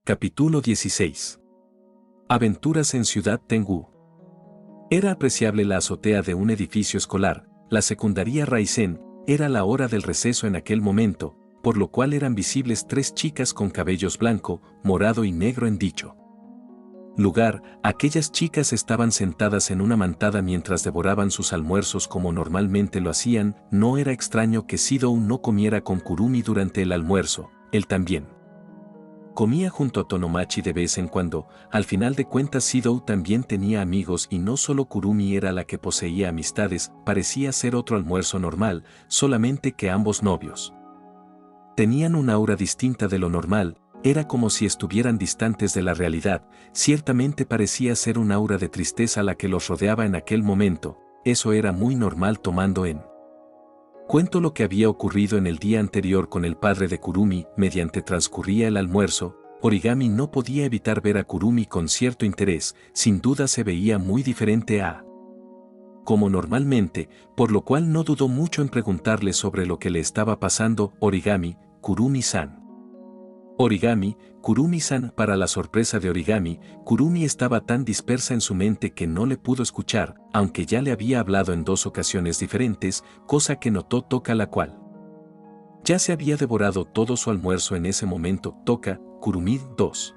Capítulo 16. Aventuras en Ciudad Tengú. Era apreciable la azotea de un edificio escolar, la secundaria Raisen. Era la hora del receso en aquel momento, por lo cual eran visibles tres chicas con cabellos blanco, morado y negro en dicho lugar. Aquellas chicas estaban sentadas en una mantada mientras devoraban sus almuerzos como normalmente lo hacían. No era extraño que Shidou no comiera con Kurumi durante el almuerzo, él también comía junto a Tomomachi de vez en cuando. Al final de cuentas Shidou también tenía amigos y no solo Kurumi era la que poseía amistades. Parecía ser otro almuerzo normal, solamente que ambos novios tenían un aura distinta de lo normal. Era como si estuvieran distantes de la realidad. Ciertamente parecía ser un aura de tristeza la que los rodeaba en aquel momento. Eso era muy normal tomando en cuento lo que había ocurrido en el día anterior con el padre de Kurumi. Mediante transcurría el almuerzo, Origami no podía evitar ver a Kurumi con cierto interés. Sin duda se veía muy diferente a como normalmente, por lo cual no dudó mucho en preguntarle sobre lo que le estaba pasando. Origami, Kurumi-san. Origami, Kurumi-san. Para la sorpresa de Origami, Kurumi estaba tan dispersa en su mente que no le pudo escuchar, aunque ya le había hablado en 2 ocasiones diferentes, cosa que notó Toka, la cual ya se había devorado todo su almuerzo en ese momento. Toka, Kurumi 2.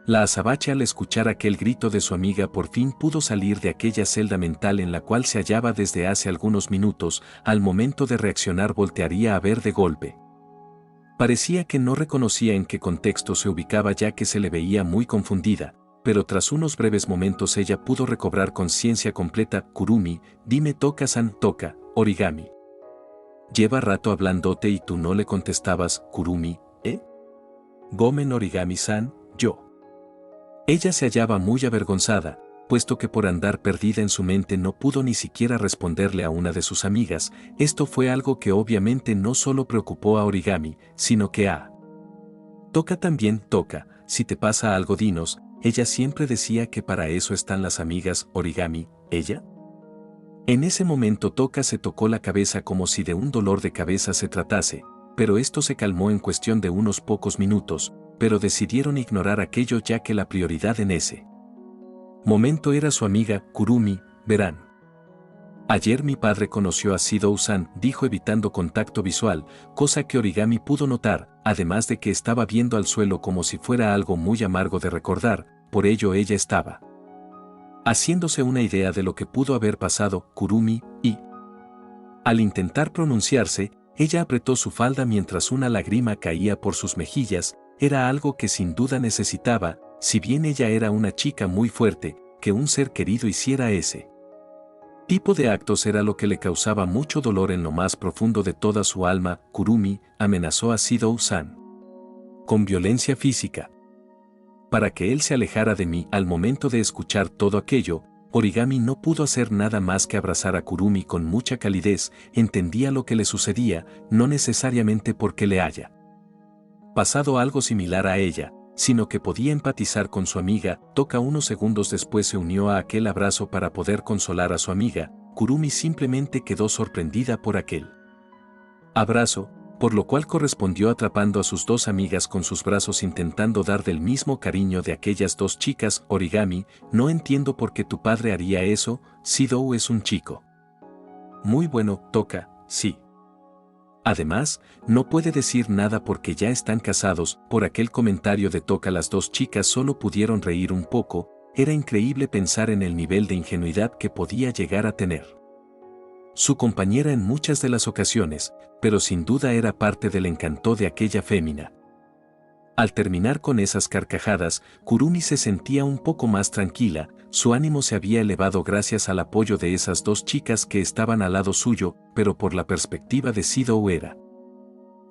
La azabache al escuchar aquel grito de su amiga por fin pudo salir de aquella celda mental en la cual se hallaba desde hace algunos minutos. Al momento de reaccionar voltearía a ver de golpe. Parecía que no reconocía en qué contexto se ubicaba ya que se le veía muy confundida, pero tras unos breves momentos ella pudo recobrar conciencia completa. Kurumi, dime. Toka-san. Toka, Origami. Lleva rato hablándote y tú no le contestabas. Kurumi, Gomen. Origami-san, yo. Ella se hallaba muy avergonzada, puesto que por andar perdida en su mente no pudo ni siquiera responderle a una de sus amigas. Esto fue algo que obviamente no solo preocupó a Origami, sino que a Toka también. Toka, si te pasa algo dinos. Ella siempre decía que para eso están las amigas. Origami, ¿ella? En ese momento Toka se tocó la cabeza como si de un dolor de cabeza se tratase, pero esto se calmó en cuestión de unos pocos minutos, pero decidieron ignorar aquello ya que la prioridad en ese momento era su amiga. Kurumi, verán. Ayer mi padre conoció a Shidou-san, dijo evitando contacto visual, cosa que Origami pudo notar, además de que estaba viendo al suelo como si fuera algo muy amargo de recordar. Por ello ella estaba haciéndose una idea de lo que pudo haber pasado. Kurumi, y al intentar pronunciarse, ella apretó su falda mientras una lágrima caía por sus mejillas. Era algo que sin duda necesitaba. Si bien ella era una chica muy fuerte, que un ser querido hiciera ese tipo de actos era lo que le causaba mucho dolor en lo más profundo de toda su alma. Kurumi amenazó a Shidou-san con violencia física para que él se alejara de mí. Al momento de escuchar todo aquello, Origami no pudo hacer nada más que abrazar a Kurumi con mucha calidez. Entendía lo que le sucedía, no necesariamente porque le haya pasado algo similar a ella, sino que podía empatizar con su amiga. Toka unos segundos después se unió a aquel abrazo para poder consolar a su amiga. Kurumi simplemente quedó sorprendida por aquel abrazo, por lo cual correspondió atrapando a sus 2 amigas con sus brazos intentando dar del mismo cariño de aquellas 2 chicas. Origami, no entiendo por qué tu padre haría eso. Shidou es un chico muy bueno. Toka, sí. Además, no puede decir nada porque ya están casados. Por aquel comentario de Toka las 2 chicas solo pudieron reír un poco. Era increíble pensar en el nivel de ingenuidad que podía llegar a tener su compañera en muchas de las ocasiones, pero sin duda era parte del encanto de aquella fémina. Al terminar con esas carcajadas, Kurumi se sentía un poco más tranquila. Su ánimo se había elevado gracias al apoyo de esas 2 chicas que estaban al lado suyo, pero por la perspectiva de Shidou era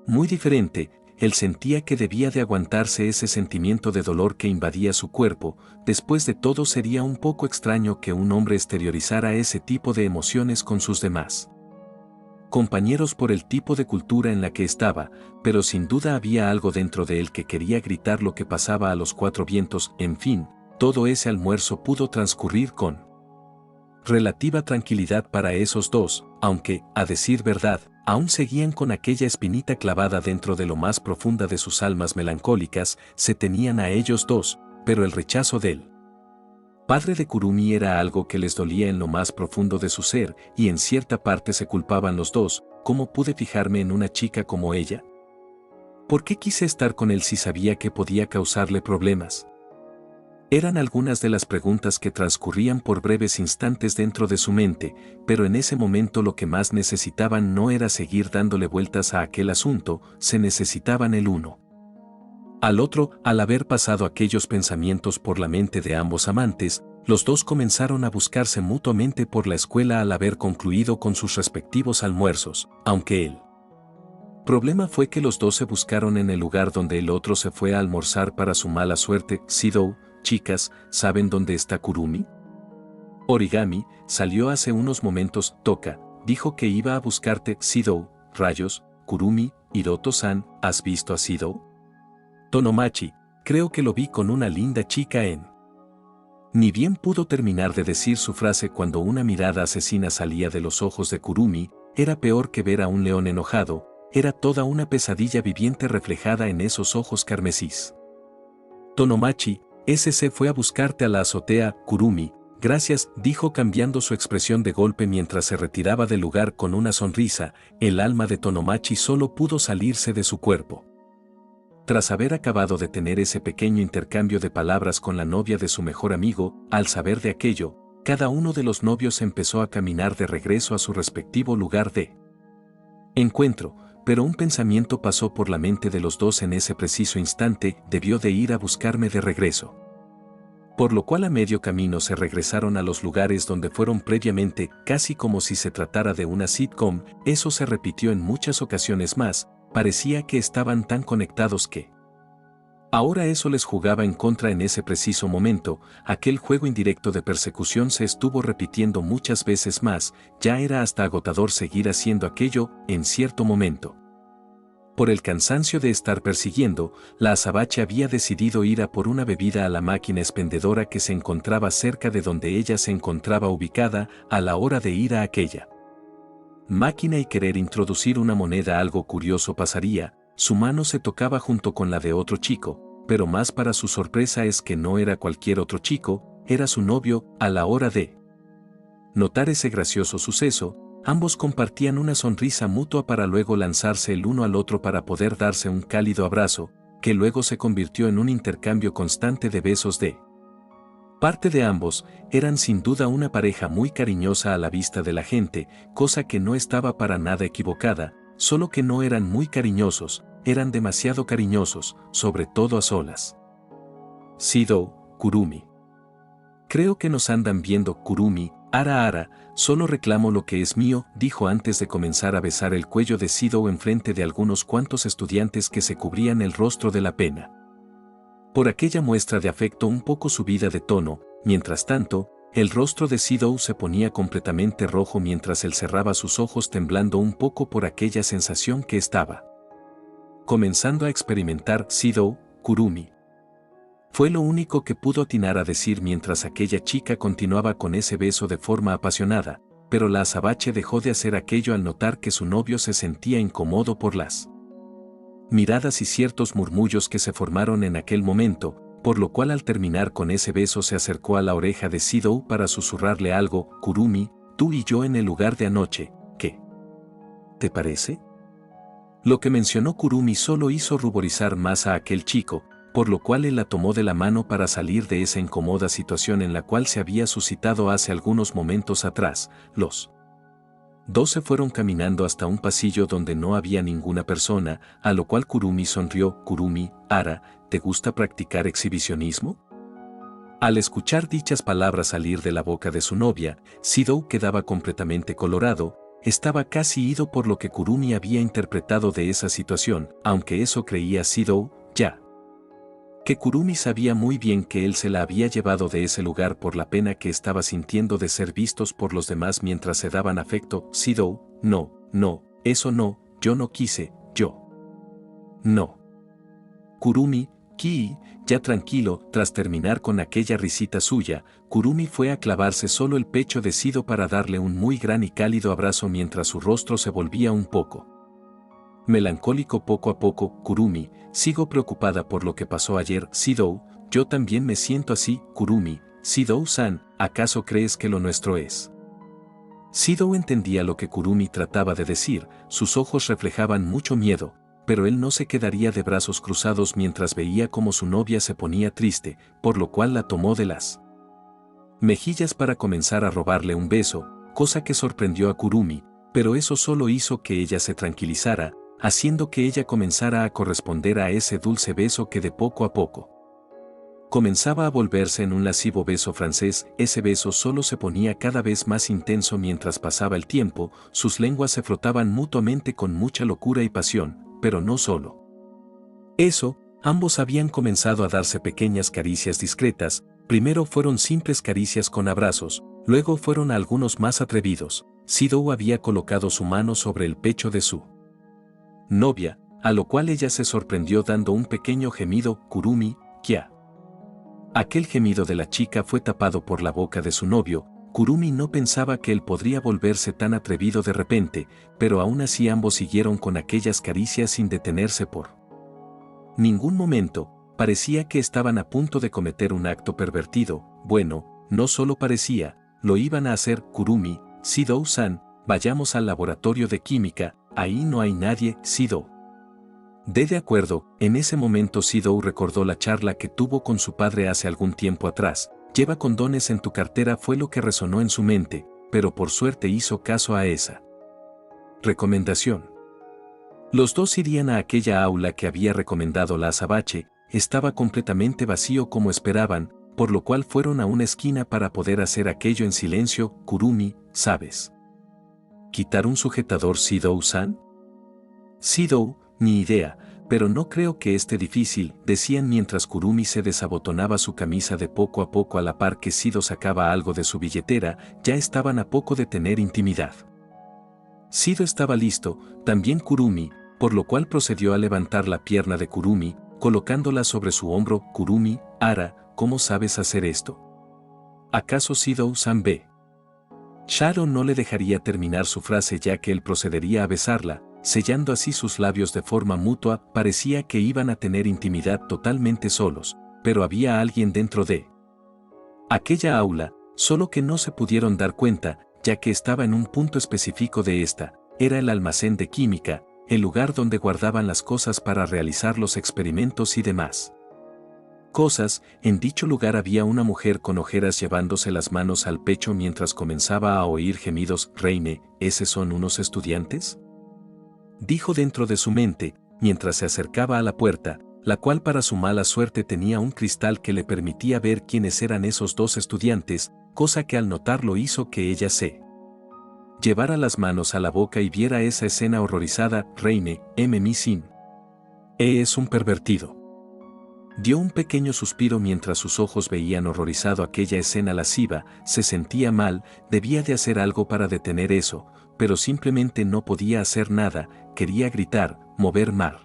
muy diferente. Él sentía que debía de aguantarse ese sentimiento de dolor que invadía su cuerpo. Después de todo sería un poco extraño que un hombre exteriorizara ese tipo de emociones con sus demás compañeros por el tipo de cultura en la que estaba, pero sin duda había algo dentro de él que quería gritar lo que pasaba a los 4 vientos. En fin, todo ese almuerzo pudo transcurrir con relativa tranquilidad para esos 2, aunque, a decir verdad, aún seguían con aquella espinita clavada dentro de lo más profunda de sus almas melancólicas, se tenían a ellos dos, pero el rechazo del padre de Kurumi era algo que les dolía en lo más profundo de su ser, y en cierta parte se culpaban los dos. ¿Cómo pude fijarme en una chica como ella? ¿Por qué quise estar con él si sabía que podía causarle problemas? Eran algunas de las preguntas que transcurrían por breves instantes dentro de su mente, pero en ese momento lo que más necesitaban no era seguir dándole vueltas a aquel asunto, se necesitaban el uno al otro. Al haber pasado aquellos pensamientos por la mente de ambos amantes, los dos comenzaron a buscarse mutuamente por la escuela al haber concluido con sus respectivos almuerzos, aunque el problema fue que los dos se buscaron en el lugar donde el otro se fue a almorzar para su mala suerte. Sidou, chicas, ¿saben dónde está Kurumi? Origami, salió hace unos momentos. Toka, dijo que iba a buscarte. Sidou, rayos, Kurumi, Hiroto-san, ¿has visto a Sidou? Tonomachi, creo que lo vi con una linda chica en... Ni bien pudo terminar de decir su frase cuando una mirada asesina salía de los ojos de Kurumi. Era peor que ver a un león enojado, era toda una pesadilla viviente reflejada en esos ojos carmesís. Tonomachi, ese se fue a buscarte a la azotea. Kurumi, gracias, dijo cambiando su expresión de golpe mientras se retiraba del lugar con una sonrisa. El alma de Tonomachi solo pudo salirse de su cuerpo. Tras haber acabado de tener ese pequeño intercambio de palabras con la novia de su mejor amigo, al saber de aquello, cada uno de los novios empezó a caminar de regreso a su respectivo lugar de encuentro, pero un pensamiento pasó por la mente de los dos en ese preciso instante: debió de ir a buscarme de regreso. Por lo cual a medio camino se regresaron a los lugares donde fueron previamente, casi como si se tratara de una sitcom. Eso se repitió en muchas ocasiones más. Parecía que estaban tan conectados que ahora eso les jugaba en contra en ese preciso momento. Aquel juego indirecto de persecución se estuvo repitiendo muchas veces más. Ya era hasta agotador seguir haciendo aquello. En cierto momento, por el cansancio de estar persiguiendo, la azabache había decidido ir a por una bebida a la máquina expendedora que se encontraba cerca de donde ella se encontraba ubicada. A la hora de ir a aquella máquina y querer introducir una moneda, algo curioso pasaría. Su mano se tocaba junto con la de otro chico, pero más para su sorpresa es que no era cualquier otro chico, era su novio. A la hora de notar ese gracioso suceso, ambos compartían una sonrisa mutua para luego lanzarse el uno al otro para poder darse un cálido abrazo, que luego se convirtió en un intercambio constante de besos de parte de ambos. Eran sin duda una pareja muy cariñosa a la vista de la gente, cosa que no estaba para nada equivocada, solo que no eran muy cariñosos, eran demasiado cariñosos, sobre todo a solas. Sidou, Kurumi. Creo que nos andan viendo. Kurumi, ara, solo reclamo lo que es mío, dijo antes de comenzar a besar el cuello de Sidou en frente de algunos cuantos estudiantes que se cubrían el rostro de la pena por aquella muestra de afecto un poco subida de tono. Mientras tanto, el rostro de Sidou se ponía completamente rojo mientras él cerraba sus ojos temblando un poco por aquella sensación que estaba comenzando a experimentar. Sidou, Kurumi. Fue lo único que pudo atinar a decir mientras aquella chica continuaba con ese beso de forma apasionada, pero la azabache dejó de hacer aquello al notar que su novio se sentía incómodo por las miradas y ciertos murmullos que se formaron en aquel momento, por lo cual al terminar con ese beso se acercó a la oreja de Sidou para susurrarle algo. Kurumi, tú y yo en el lugar de anoche, ¿qué te parece? Lo que mencionó Kurumi solo hizo ruborizar más a aquel chico, por lo cual él la tomó de la mano para salir de esa incómoda situación en la cual se había suscitado hace algunos momentos atrás. Los dos se fueron caminando hasta un pasillo donde no había ninguna persona, a lo cual Kurumi sonrió. Kurumi, ara, ¿te gusta practicar exhibicionismo? Al escuchar dichas palabras salir de la boca de su novia, Sidou quedaba completamente colorado. Estaba casi ido por lo que Kurumi había interpretado de esa situación, aunque eso creía Sidou, ya que Kurumi sabía muy bien que él se la había llevado de ese lugar por la pena que estaba sintiendo de ser vistos por los demás mientras se daban afecto. Sidou, no, eso no, yo no quise, yo no. Kurumi, Ki, ya tranquilo, tras terminar con aquella risita suya, Kurumi fue a clavarse solo el pecho de Shido para darle un muy gran y cálido abrazo mientras su rostro se volvía un poco melancólico. Poco a poco, Kurumi, sigo preocupada por lo que pasó ayer. Shido, yo también me siento así. Kurumi, Shido-san, ¿acaso crees que lo nuestro es? Shido entendía lo que Kurumi trataba de decir, sus ojos reflejaban mucho miedo, pero él no se quedaría de brazos cruzados mientras veía cómo su novia se ponía triste, por lo cual la tomó de las mejillas para comenzar a robarle un beso, cosa que sorprendió a Kurumi, pero eso solo hizo que ella se tranquilizara, haciendo que ella comenzara a corresponder a ese dulce beso que de poco a poco comenzaba a volverse en un lascivo beso francés. Ese beso solo se ponía cada vez más intenso mientras pasaba el tiempo, sus lenguas se frotaban mutuamente con mucha locura y pasión, pero no solo eso, ambos habían comenzado a darse pequeñas caricias discretas. Primero fueron simples caricias con abrazos, luego fueron algunos más atrevidos. Shido había colocado su mano sobre el pecho de su novia, a lo cual ella se sorprendió dando un pequeño gemido. Kurumi, ¿qué? Aquel gemido de la chica fue tapado por la boca de su novio. Kurumi no pensaba que él podría volverse tan atrevido de repente, pero aún así ambos siguieron con aquellas caricias sin detenerse por ningún momento. Parecía que estaban a punto de cometer un acto pervertido. Bueno, no solo parecía, lo iban a hacer. Kurumi, Shido-san, vayamos al laboratorio de química, ahí no hay nadie. Shido. De acuerdo. En ese momento Shido recordó la charla que tuvo con su padre hace algún tiempo atrás. Lleva condones en tu cartera, fue lo que resonó en su mente, pero por suerte hizo caso a esa recomendación. Los dos irían a aquella aula que había recomendado la azabache. Estaba completamente vacío como esperaban, por lo cual fueron a una esquina para poder hacer aquello en silencio. Kurumi, ¿sabes quitar un sujetador, Shido-san? Shido, ni idea, pero no creo que esté difícil, decían mientras Kurumi se desabotonaba su camisa de poco a poco a la par que Shido sacaba algo de su billetera. Ya estaban a poco de tener intimidad. Shido estaba listo, también Kurumi, por lo cual procedió a levantar la pierna de Kurumi, colocándola sobre su hombro. Kurumi, Ara, ¿cómo sabes hacer esto? ¿Acaso Shido-san ve? Sharo no le dejaría terminar su frase ya que él procedería a besarla, sellando así sus labios de forma mutua. Parecía que iban a tener intimidad totalmente solos, pero había alguien dentro de aquella aula, solo que no se pudieron dar cuenta, ya que estaba en un punto específico de esta. Era el almacén de química, el lugar donde guardaban las cosas para realizar los experimentos y demás cosas. En dicho lugar había una mujer con ojeras llevándose las manos al pecho mientras comenzaba a oír gemidos. Reine, ¿esos son unos estudiantes?, dijo dentro de su mente, mientras se acercaba a la puerta, la cual para su mala suerte tenía un cristal que le permitía ver quiénes eran esos dos estudiantes, cosa que al notarlo hizo que ella se llevara las manos a la boca y viera esa escena horrorizada. Reine, M. Sin. Es un pervertido. Dio un pequeño suspiro mientras sus ojos veían horrorizado aquella escena lasciva. Se sentía mal, debía de hacer algo para detener eso, pero simplemente no podía hacer nada. Quería gritar, mover mar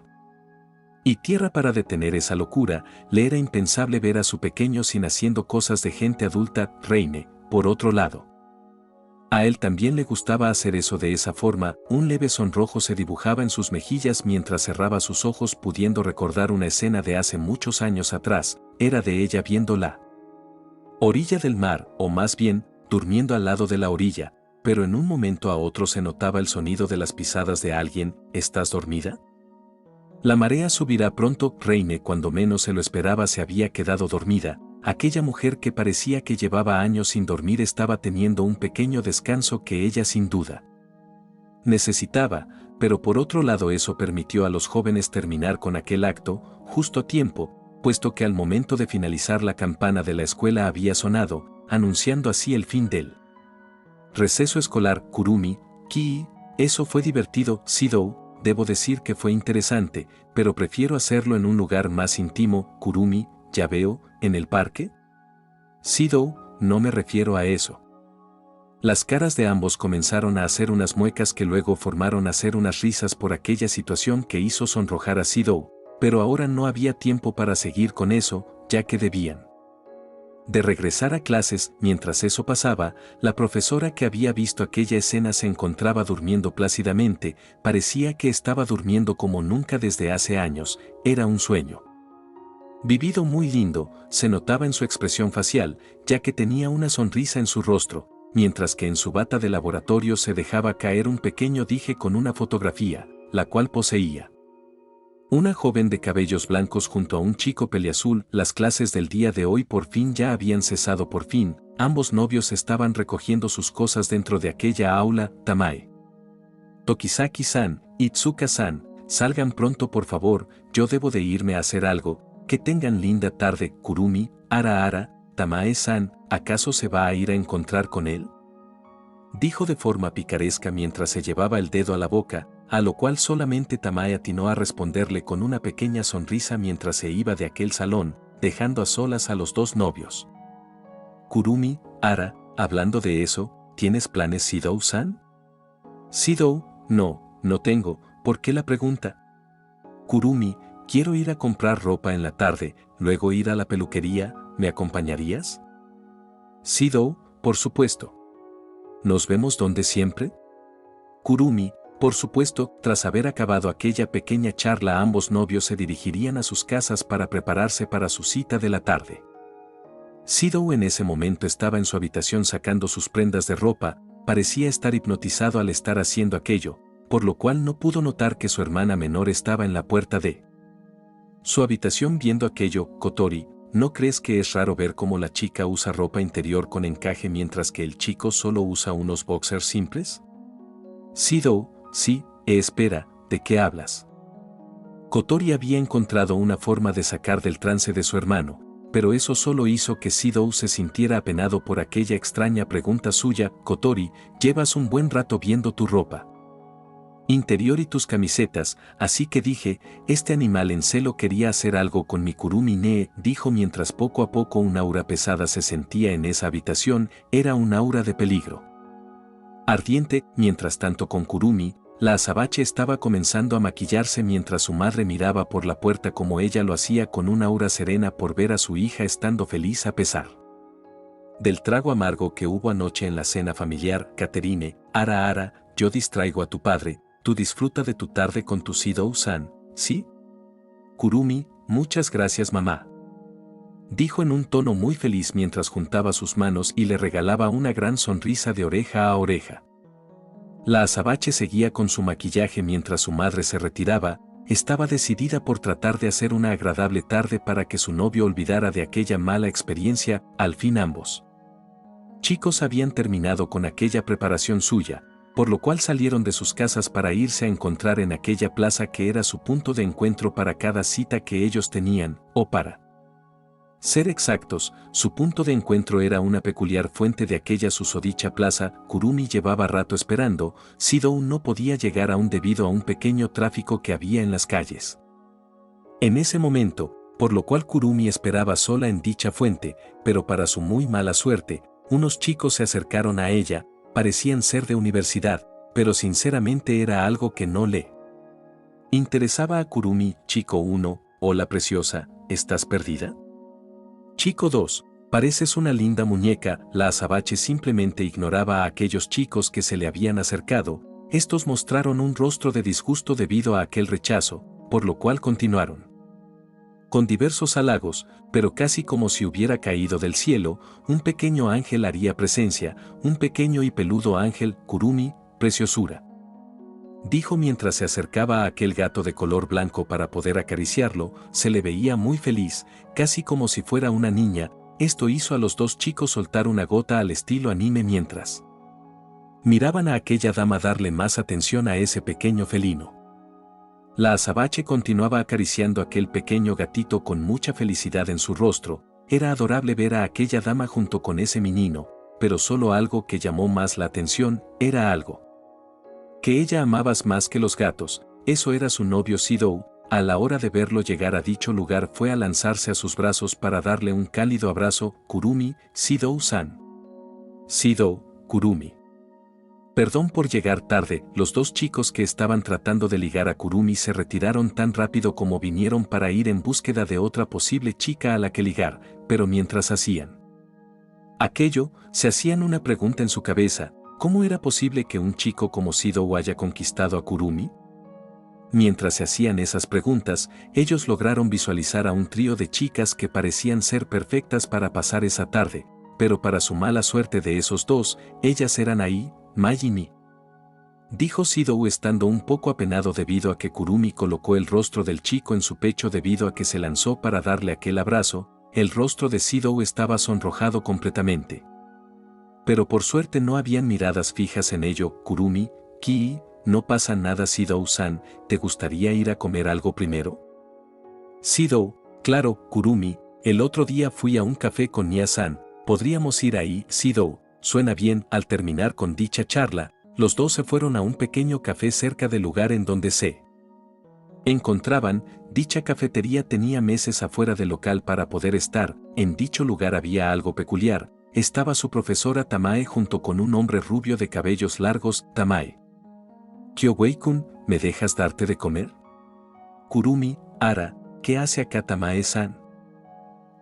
y tierra para detener esa locura. Le era impensable ver a su pequeño Sin haciendo cosas de gente adulta. Reine, por otro lado, a él también le gustaba hacer eso de esa forma. Un leve sonrojo se dibujaba en sus mejillas mientras cerraba sus ojos, pudiendo recordar una escena de hace muchos años atrás. Era de ella viendo la orilla del mar, o más bien, durmiendo al lado de la orilla, pero en un momento a otro se notaba el sonido de las pisadas de alguien. ¿Estás dormida? La marea subirá pronto. Reine, cuando menos se lo esperaba, se había quedado dormida. Aquella mujer que parecía que llevaba años sin dormir estaba teniendo un pequeño descanso que ella sin duda necesitaba, pero por otro lado eso permitió a los jóvenes terminar con aquel acto, justo a tiempo, puesto que al momento de finalizar la campana de la escuela había sonado, anunciando así el fin del receso escolar. Kurumi, Ki, eso fue divertido. Shido, debo decir que fue interesante, pero prefiero hacerlo en un lugar más íntimo. Kurumi, ya veo, ¿en el parque? Shido, no me refiero a eso. Las caras de ambos comenzaron a hacer unas muecas que luego formaron a hacer unas risas por aquella situación que hizo sonrojar a Shido. pero ahora no había tiempo para seguir con eso, ya que debían de regresar a clases. Mientras eso pasaba, la profesora que había visto aquella escena se encontraba durmiendo plácidamente, parecía que estaba durmiendo como nunca desde hace años, era un sueño vivido muy lindo, se notaba en su expresión facial, ya que tenía una sonrisa en su rostro, mientras que en su bata de laboratorio se dejaba caer un pequeño dije con una fotografía, la cual poseía una joven de cabellos blancos junto a un chico peleazul. Las clases del día de hoy por fin ya habían cesado. Por fin, ambos novios estaban recogiendo sus cosas dentro de aquella aula. Tamae, Tokizaki-san, Itsuka-san, salgan pronto por favor, yo debo de irme a hacer algo, que tengan linda tarde. Kurumi, Ara, Tamae-san, ¿acaso se va a ir a encontrar con él?, dijo de forma picaresca mientras se llevaba el dedo a la boca, a lo cual solamente Tamae atinó a responderle con una pequeña sonrisa mientras se iba de aquel salón, dejando a solas a los dos novios. Kurumi, Ara, hablando de eso, ¿tienes planes, Shidou-san? Shidou, no tengo. ¿Por qué la pregunta? Kurumi, quiero ir a comprar ropa en la tarde, luego ir a la peluquería, ¿me acompañarías? Shidou, por supuesto. ¿Nos vemos donde siempre? Kurumi, por supuesto. Tras haber acabado aquella pequeña charla, ambos novios se dirigirían a sus casas para prepararse para su cita de la tarde. Shidou en ese momento estaba en su habitación sacando sus prendas de ropa, parecía estar hipnotizado al estar haciendo aquello, por lo cual no pudo notar que su hermana menor estaba en la puerta de su habitación viendo aquello. Kotori, ¿no crees que es raro ver cómo la chica usa ropa interior con encaje mientras que el chico solo usa unos boxers simples? Shidou, sí, espera, ¿de qué hablas? Kotori había encontrado una forma de sacar del trance de su hermano, pero eso solo hizo que Shidou se sintiera apenado por aquella extraña pregunta suya. Kotori, llevas un buen rato viendo tu ropa interior y tus camisetas, así que dije, este animal en celo quería hacer algo con mi. Kurumi dijo mientras poco a poco un aura pesada se sentía en esa habitación, era un aura de peligro ardiente. Mientras tanto con Kurumi, la azabache estaba comenzando a maquillarse mientras su madre miraba por la puerta como ella lo hacía con una aura serena por ver a su hija estando feliz a pesar del trago amargo que hubo anoche en la cena familiar. Katherine, Ara, yo distraigo a tu padre, tú disfruta de tu tarde con tu Shidou-san, ¿sí? Kurumi, muchas gracias mamá, dijo en un tono muy feliz mientras juntaba sus manos y le regalaba una gran sonrisa de oreja a oreja. La azabache seguía con su maquillaje mientras su madre se retiraba, estaba decidida por tratar de hacer una agradable tarde para que su novio olvidara de aquella mala experiencia. Al fin ambos chicos habían terminado con aquella preparación suya, por lo cual salieron de sus casas para irse a encontrar en aquella plaza que era su punto de encuentro para cada cita que ellos tenían, o para ser exactos, su punto de encuentro era una peculiar fuente de aquella susodicha plaza. Kurumi llevaba rato esperando, Shidou no podía llegar aún debido a un pequeño tráfico que había en las calles en ese momento, por lo cual Kurumi esperaba sola en dicha fuente, pero para su muy mala suerte, unos chicos se acercaron a ella, parecían ser de universidad, pero sinceramente era algo que no le interesaba a Kurumi. Chico 1, hola preciosa, ¿estás perdida? Chico 2, pareces una linda muñeca. La azabache simplemente ignoraba a aquellos chicos que se le habían acercado, estos mostraron un rostro de disgusto debido a aquel rechazo, por lo cual continuaron con diversos halagos, pero casi como si hubiera caído del cielo, un pequeño ángel haría presencia, un pequeño y peludo ángel. Kurumi, preciosura, dijo mientras se acercaba a aquel gato de color blanco para poder acariciarlo, se le veía muy feliz, casi como si fuera una niña. Esto hizo a los dos chicos soltar una gota al estilo anime mientras miraban a aquella dama darle más atención a ese pequeño felino. La azabache continuaba acariciando a aquel pequeño gatito con mucha felicidad en su rostro, era adorable ver a aquella dama junto con ese menino, pero solo algo que llamó más la atención, era algo que ella amaba más que los gatos, eso era su novio Shidou. A la hora de verlo llegar a dicho lugar fue a lanzarse a sus brazos para darle un cálido abrazo. Kurumi, Shidou-san. Shidou, Kurumi. Perdón por llegar tarde, los dos chicos que estaban tratando de ligar a Kurumi se retiraron tan rápido como vinieron para ir en búsqueda de otra posible chica a la que ligar, pero mientras hacían aquello, se hacían una pregunta en su cabeza: ¿cómo era posible que un chico como Sidou haya conquistado a Kurumi? Mientras se hacían esas preguntas, ellos lograron visualizar a un trío de chicas que parecían ser perfectas para pasar esa tarde, pero para su mala suerte de esos dos, ellas eran Ai, Mai y Mi. Dijo Sidou estando un poco apenado debido a que Kurumi colocó el rostro del chico en su pecho debido a que se lanzó para darle aquel abrazo. El rostro de Sidou estaba sonrojado completamente. Pero por suerte no habían miradas fijas en ello. Kurumi, Kii, no pasa nada Sidou-san, ¿te gustaría ir a comer algo primero? Sidou, claro, Kurumi, el otro día fui a un café con Nia-san, ¿podríamos ir ahí? Sidou, suena bien. Al terminar con dicha charla, los dos se fueron a un pequeño café cerca del lugar en donde se encontraban. Dicha cafetería tenía meses afuera del local para poder estar. En dicho lugar había algo peculiar. Estaba su profesora Tamae junto con un hombre rubio de cabellos largos. Tamae. Kyohei-kun, ¿me dejas darte de comer? Kurumi, Ara, ¿qué hace acá Tamae-san?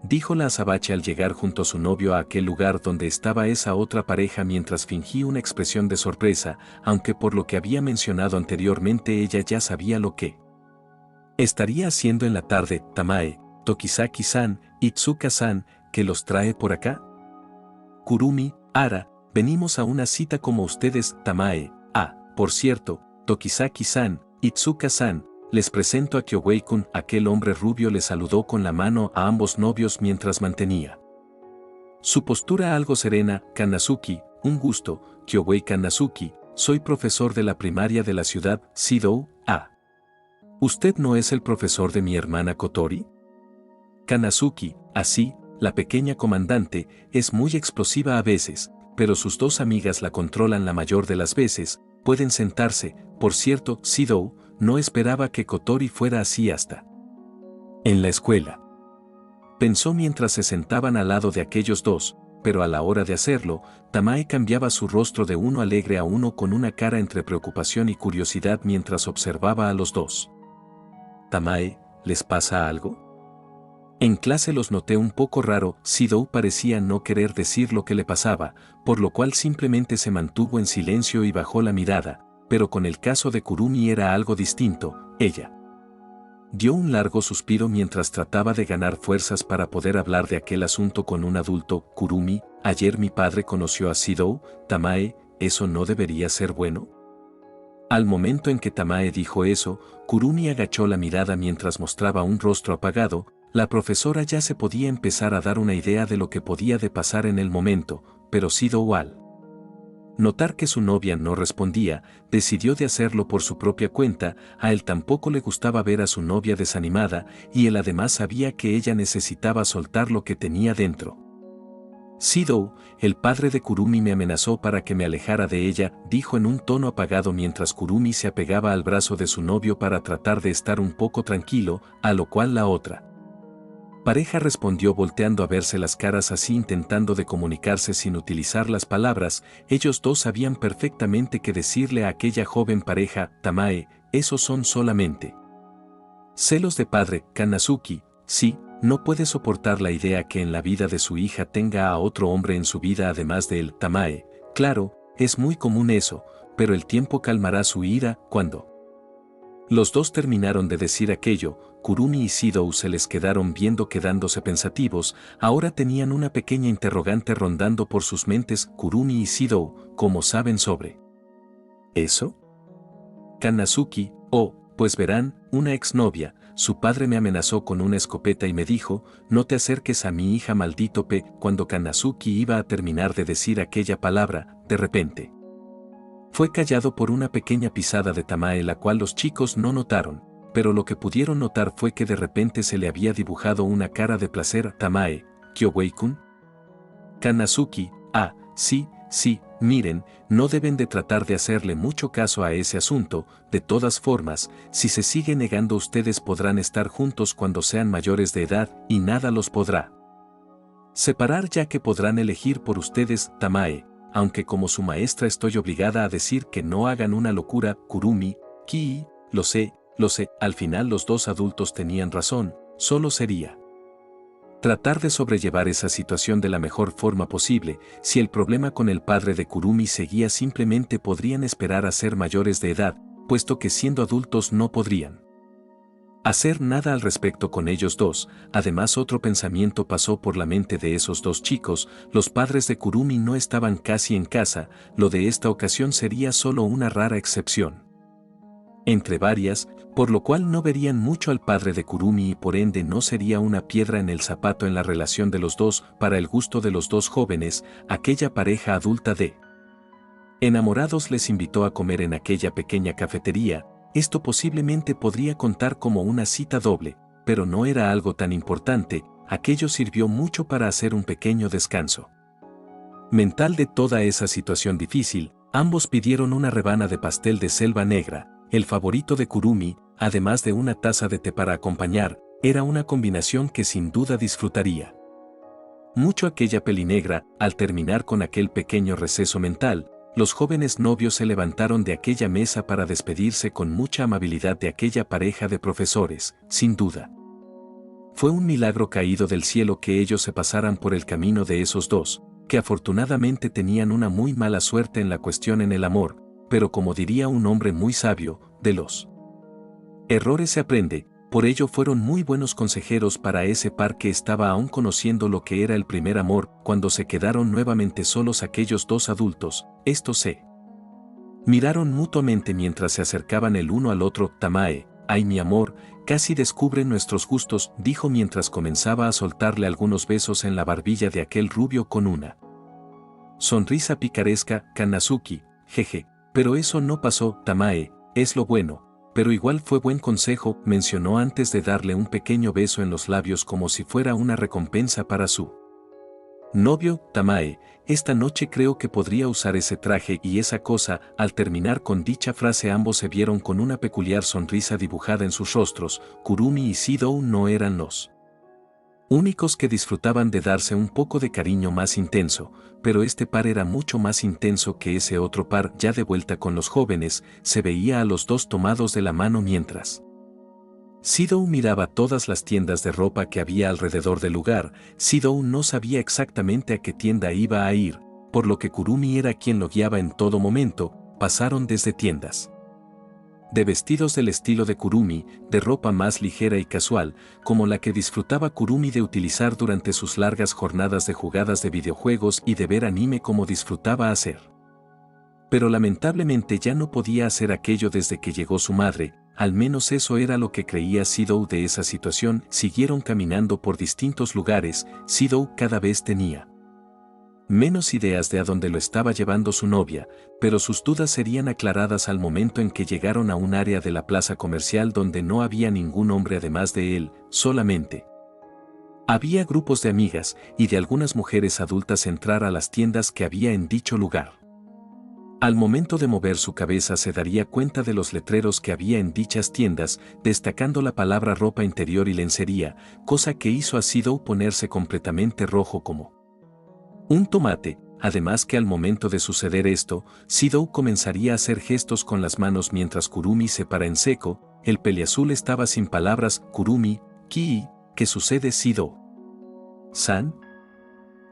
Dijo la azabache al llegar junto a su novio a aquel lugar donde estaba esa otra pareja mientras fingía una expresión de sorpresa, aunque por lo que había mencionado anteriormente ella ya sabía lo que estaría haciendo en la tarde. Tamae, Tokizaki-san, Itsuka-san, ¿qué los trae por acá? Kurumi, Ara, venimos a una cita como ustedes. Tamae, por cierto, Tokizaki-san, Itsuka-san, les presento a Kyohei-kun. Aquel hombre rubio le saludó con la mano a ambos novios mientras mantenía su postura algo serena. Kanazuki, un gusto. Kyohei Kanazuki, soy profesor de la primaria de la ciudad. Sidou, ¿usted no es el profesor de mi hermana Kotori? Kanazuki, así, la pequeña comandante, es muy explosiva a veces, pero sus dos amigas la controlan la mayor de las veces. Pueden sentarse. Por cierto, Sidou, no esperaba que Kotori fuera así hasta en la escuela. Pensó mientras se sentaban al lado de aquellos dos, pero a la hora de hacerlo, Tamae cambiaba su rostro de uno alegre a uno con una cara entre preocupación y curiosidad mientras observaba a los dos. Tamae, ¿les pasa algo? En clase los noté un poco raro. Sidou parecía no querer decir lo que le pasaba, por lo cual simplemente se mantuvo en silencio y bajó la mirada, pero con el caso de Kurumi era algo distinto. Ella dio un largo suspiro mientras trataba de ganar fuerzas para poder hablar de aquel asunto con un adulto. Kurumi, ayer mi padre conoció a Sidou. Tamae, ¿eso no debería ser bueno? Al momento en que Tamae dijo eso, Kurumi agachó la mirada mientras mostraba un rostro apagado. La profesora ya se podía empezar a dar una idea de lo que podía de pasar en el momento, pero Sidou, al notar que su novia no respondía, decidió de hacerlo por su propia cuenta. A él tampoco le gustaba ver a su novia desanimada, y él además sabía que ella necesitaba soltar lo que tenía dentro. Sidou, el padre de Kurumi me amenazó para que me alejara de ella, dijo en un tono apagado mientras Kurumi se apegaba al brazo de su novio para tratar de estar un poco tranquilo, a lo cual la otra pareja respondió volteando a verse las caras así intentando de comunicarse sin utilizar las palabras. Ellos dos sabían perfectamente qué decirle a aquella joven pareja. Tamae, esos son solamente celos de padre. Kanazuki, sí, no puede soportar la idea que en la vida de su hija tenga a otro hombre en su vida además de él. Tamae, claro, es muy común eso, pero el tiempo calmará su ira. Cuando los dos terminaron de decir aquello, Kurumi y Sidou se les quedaron viendo quedándose pensativos. Ahora tenían una pequeña interrogante rondando por sus mentes. Kurumi y Sidou, ¿cómo saben sobre eso? Kanazuki, pues verán, una exnovia, su padre me amenazó con una escopeta y me dijo, no te acerques a mi hija maldito P. Cuando Kanazuki iba a terminar de decir aquella palabra, de repente fue callado por una pequeña pisada de Tamae la cual los chicos no notaron, pero lo que pudieron notar fue que de repente se le había dibujado una cara de placer. Tamae, Kyohei-kun. Kanazuki, sí, miren, no deben de tratar de hacerle mucho caso a ese asunto. De todas formas, si se sigue negando ustedes podrán estar juntos cuando sean mayores de edad y nada los podrá separar ya que podrán elegir por ustedes. Tamae, aunque como su maestra estoy obligada a decir que no hagan una locura, Kurumi, Kii, lo sé, al final los dos adultos tenían razón, solo sería tratar de sobrellevar esa situación de la mejor forma posible. Si el problema con el padre de Kurumi seguía, simplemente podrían esperar a ser mayores de edad, puesto que siendo adultos no podrían hacer nada al respecto con ellos dos. Además, otro pensamiento pasó por la mente de esos dos chicos: los padres de Kurumi no estaban casi en casa, lo de esta ocasión sería solo una rara excepción entre varias, por lo cual no verían mucho al padre de Kurumi y por ende no sería una piedra en el zapato en la relación de los dos. Para el gusto de los dos jóvenes, aquella pareja adulta de enamorados les invitó a comer en aquella pequeña cafetería. Esto posiblemente podría contar como una cita doble, pero no era algo tan importante. Aquello sirvió mucho para hacer un pequeño descanso mental de toda esa situación difícil. Ambos pidieron una rebana de pastel de selva negra, el favorito de Kurumi, además de una taza de té para acompañar. Era una combinación que sin duda disfrutaría mucho aquella pelinegra. Al terminar con aquel pequeño receso mental, los jóvenes novios se levantaron de aquella mesa para despedirse con mucha amabilidad de aquella pareja de profesores. Sin duda, fue un milagro caído del cielo que ellos se pasaran por el camino de esos dos, que afortunadamente tenían una muy mala suerte en la cuestión en el amor, pero como diría un hombre muy sabio, de los errores se aprende. Por ello fueron muy buenos consejeros para ese par que estaba aún conociendo lo que era el primer amor. Cuando se quedaron nuevamente solos aquellos dos adultos, estos se miraron mutuamente mientras se acercaban el uno al otro. Tamae, ay mi amor, casi descubren nuestros gustos, dijo mientras comenzaba a soltarle algunos besos en la barbilla de aquel rubio con una sonrisa picaresca. Kanazuki, jeje, pero eso no pasó. Tamae, es lo bueno. Pero igual fue buen consejo, mencionó antes de darle un pequeño beso en los labios como si fuera una recompensa para su novio. Tamae, esta noche creo que podría usar ese traje y esa cosa. Al terminar con dicha frase ambos se vieron con una peculiar sonrisa dibujada en sus rostros. Kurumi y Shidou no eran los únicos que disfrutaban de darse un poco de cariño más intenso, pero este par era mucho más intenso que ese otro par. Ya de vuelta con los jóvenes, se veía a los dos tomados de la mano mientras Shidou miraba todas las tiendas de ropa que había alrededor del lugar. Shidou no sabía exactamente a qué tienda iba a ir, por lo que Kurumi era quien lo guiaba en todo momento. Pasaron desde tiendas de vestidos del estilo de Kurumi, de ropa más ligera y casual, como la que disfrutaba Kurumi de utilizar durante sus largas jornadas de jugadas de videojuegos y de ver anime como disfrutaba hacer. Pero lamentablemente ya no podía hacer aquello desde que llegó su madre, al menos eso era lo que creía Shidou de esa situación. Siguieron caminando por distintos lugares. Shidou cada vez tenía menos ideas de a dónde lo estaba llevando su novia, pero sus dudas serían aclaradas al momento en que llegaron a un área de la plaza comercial donde no había ningún hombre además de él. Solamente había grupos de amigas y de algunas mujeres adultas entrar a las tiendas que había en dicho lugar. Al momento de mover su cabeza se daría cuenta de los letreros que había en dichas tiendas, destacando la palabra ropa interior y lencería, cosa que hizo a Shidou ponerse completamente rojo como un tomate. Además que al momento de suceder esto, Shidou comenzaría a hacer gestos con las manos mientras Kurumi se para en seco. El peliazul estaba sin palabras. Kurumi, Kii, ¿qué sucede Shidou-san?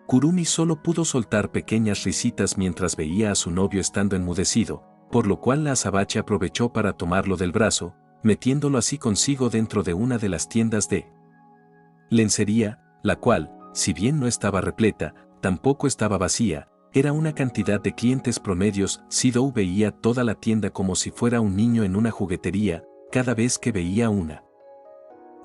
Kurumi solo pudo soltar pequeñas risitas mientras veía a su novio estando enmudecido, por lo cual la azabache aprovechó para tomarlo del brazo, metiéndolo así consigo dentro de una de las tiendas de lencería, la cual, si bien no estaba repleta, tampoco estaba vacía. Era una cantidad de clientes promedios. Shidou veía toda la tienda como si fuera un niño en una juguetería. Cada vez que veía una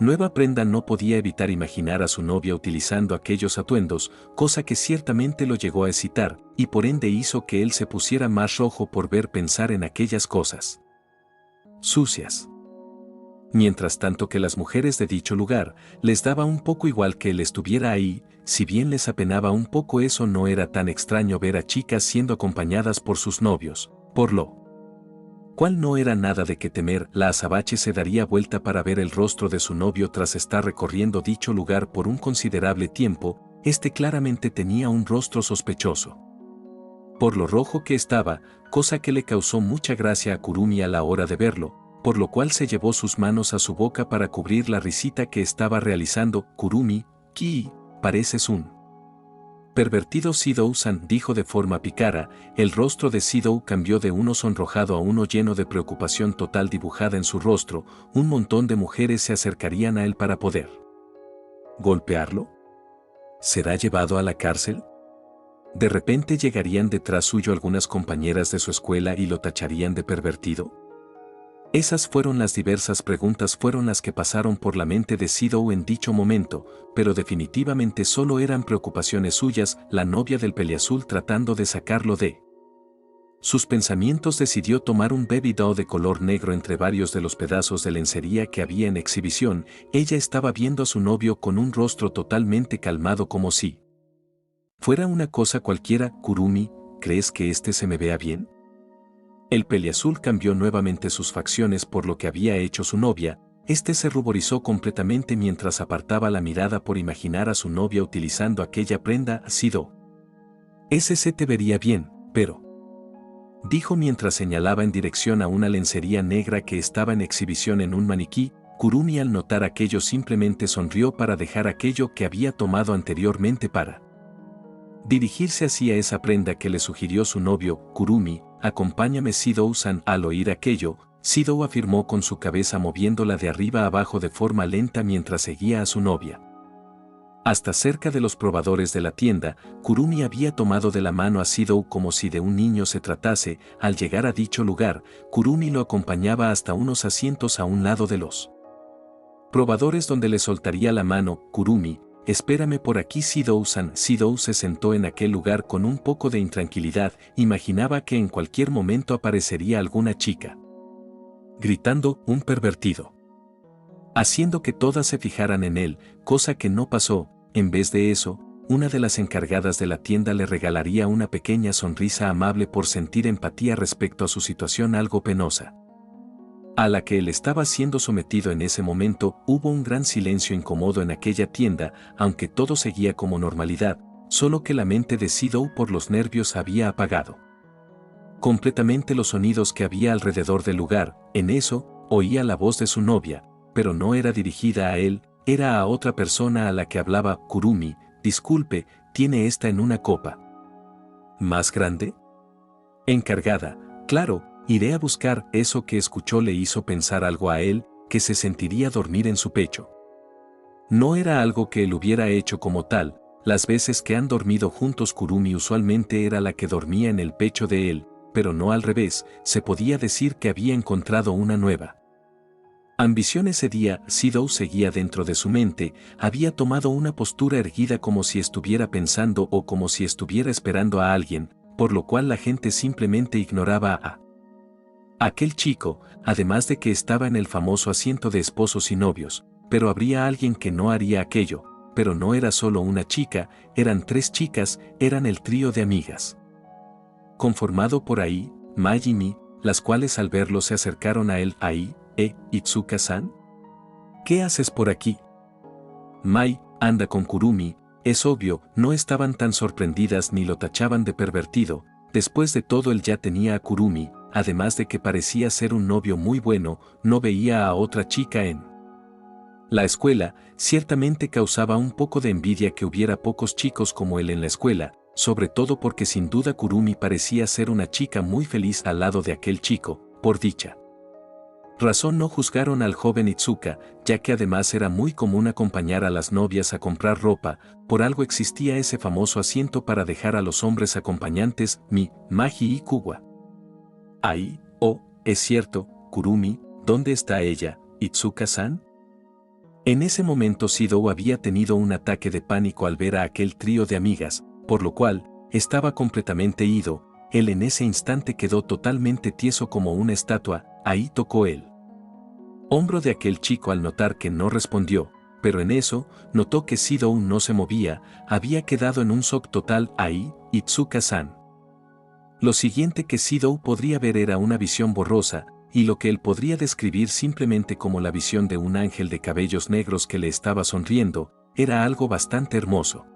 nueva prenda no podía evitar imaginar a su novia utilizando aquellos atuendos, cosa que ciertamente lo llegó a excitar, y por ende hizo que él se pusiera más rojo por pensar en aquellas cosas sucias. Mientras tanto que las mujeres de dicho lugar, les daba un poco igual que él estuviera ahí. Si bien les apenaba un poco, eso no era tan extraño ver a chicas siendo acompañadas por sus novios, por lo cual no era nada de qué temer. La azabache se daría vuelta para ver el rostro de su novio tras estar recorriendo dicho lugar por un considerable tiempo. Este claramente tenía un rostro sospechoso. por lo rojo que estaba, cosa que le causó mucha gracia a Kurumi a la hora de verlo, por lo cual se llevó sus manos a su boca para cubrir la risita que estaba realizando. Kurumi, Ki, pareces un pervertido Shidou-san, dijo de forma pícara. El rostro de Shidou cambió de uno sonrojado a uno lleno de preocupación total dibujada en su rostro. Un montón de mujeres se acercarían a él para poder golpearlo. ¿Será llevado a la cárcel? De repente llegarían detrás suyo algunas compañeras de su escuela y lo tacharían de pervertido. Esas fueron las diversas preguntas fueron las que pasaron por la mente de Shidou en dicho momento, pero definitivamente solo eran preocupaciones suyas. La novia del peliazul tratando de sacarlo de sus pensamientos decidió tomar un baby doll de color negro entre varios de los pedazos de lencería que había en exhibición. Ella estaba viendo a su novio con un rostro totalmente calmado como si fuera una cosa cualquiera. Kurumi, ¿crees que este se me vea bien? El peliazul cambió nuevamente sus facciones por lo que había hecho su novia. Este se ruborizó completamente mientras apartaba la mirada por imaginar a su novia utilizando aquella prenda. Shidou, ese se te vería bien, pero dijo mientras señalaba en dirección a una lencería negra que estaba en exhibición en un maniquí. Kurumi al notar aquello simplemente sonrió para dejar aquello que había tomado anteriormente para dirigirse hacia esa prenda que le sugirió su novio. Kurumi, acompáñame Shidou-san. Al oír aquello, Shidou afirmó con su cabeza moviéndola de arriba a abajo de forma lenta mientras seguía a su novia. Hasta cerca de los probadores de la tienda, Kurumi había tomado de la mano a Shidou como si de un niño se tratase. Al llegar a dicho lugar, Kurumi lo acompañaba hasta unos asientos a un lado de los probadores donde le soltaría la mano. Kurumi, espérame por aquí Shidou-san. Shidou se sentó en aquel lugar con un poco de intranquilidad. Imaginaba que en cualquier momento aparecería alguna chica gritando, un pervertido, haciendo que todas se fijaran en él, cosa que no pasó. En vez de eso, una de las encargadas de la tienda le regalaría una pequeña sonrisa amable por sentir empatía respecto a su situación algo penosa, a la que él estaba siendo sometido en ese momento. Hubo un gran silencio incómodo en aquella tienda, aunque todo seguía como normalidad, solo que la mente de Shidou por los nervios había apagado completamente los sonidos que había alrededor del lugar. En eso, oía la voz de su novia, pero no era dirigida a él, era a otra persona a la que hablaba. Kurumi, disculpe, ¿tiene esta en una copa más grande? Encargada, claro, iré a buscar. Eso que escuchó le hizo pensar algo a él, que se sentiría dormir en su pecho. No era algo que él hubiera hecho como tal. Las veces que han dormido juntos Kurumi usualmente era la que dormía en el pecho de él, pero no al revés. Se podía decir que había encontrado una nueva ambición ese día. Shidou seguía dentro de su mente, había tomado una postura erguida como si estuviera pensando o como si estuviera esperando a alguien, por lo cual la gente simplemente ignoraba a aquel chico, además de que estaba en el famoso asiento de esposos y novios. Pero habría alguien que no haría aquello, pero no era solo una chica, eran 3 chicas, eran el trío de amigas conformado por Ai, Mai y Mi, las cuales al verlo se acercaron a él. Ai, Itsuka-san, ¿qué haces por aquí? Mai, anda con Kurumi. Es obvio, no estaban tan sorprendidas ni lo tachaban de pervertido. Después de todo él ya tenía a Kurumi, además de que parecía ser un novio muy bueno. No veía a otra chica en la escuela. Ciertamente causaba un poco de envidia que hubiera pocos chicos como él en la escuela, sobre todo porque sin duda Kurumi parecía ser una chica muy feliz al lado de aquel chico. Por dicha razón no juzgaron al joven Itsuka, ya que además era muy común acompañar a las novias a comprar ropa. Por algo existía ese famoso asiento para dejar a los hombres acompañantes. Mi, Magi y Kuwa. Ai, es cierto, Kurumi, ¿dónde está ella, Itsuka-san? En ese momento Shidou había tenido un ataque de pánico al ver a aquel trío de amigas, por lo cual, estaba completamente ido. Él en ese instante quedó totalmente tieso como una estatua. Ahí tocó el hombro de aquel chico al notar que no respondió, pero en eso, notó que Shidou no se movía, había quedado en un shock total. Ai, Itsuka-san. Lo siguiente que Shidou podría ver era una visión borrosa, y lo que él podría describir simplemente como la visión de un ángel de cabellos negros que le estaba sonriendo. Era algo bastante hermoso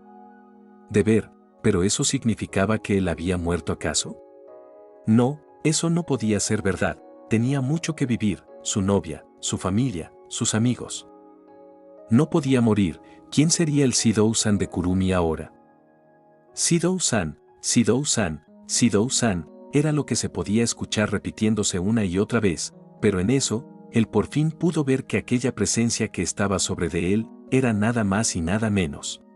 de ver, ¿pero eso significaba que él había muerto acaso? No, eso no podía ser verdad, tenía mucho que vivir, su novia, su familia, sus amigos. No podía morir. ¿Quién sería el Shidou-san de Kurumi ahora? Shidou-san, Shidou-san, Shidou-san, era lo que se podía escuchar repitiéndose una y otra vez, pero en eso, él por fin pudo ver que aquella presencia que estaba sobre de él, era nada más y nada menos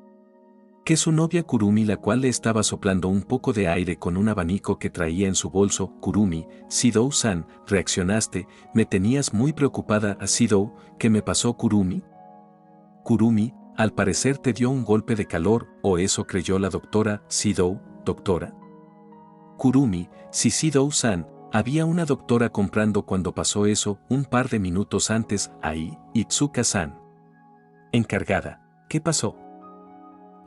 que su novia Kurumi, la cual le estaba soplando un poco de aire con un abanico que traía en su bolso. Kurumi, Shidou-san, reaccionaste, me tenías muy preocupada. ¿A Shidou? ¿Qué me pasó, Kurumi? Kurumi, al parecer te dio un golpe de calor, o eso creyó la doctora. Shidou, doctora. Kurumi, si Shidou-san, había una doctora comprando cuando pasó eso, un par de minutos antes. Ahí, Itsuka-san. Encargada, ¿qué pasó?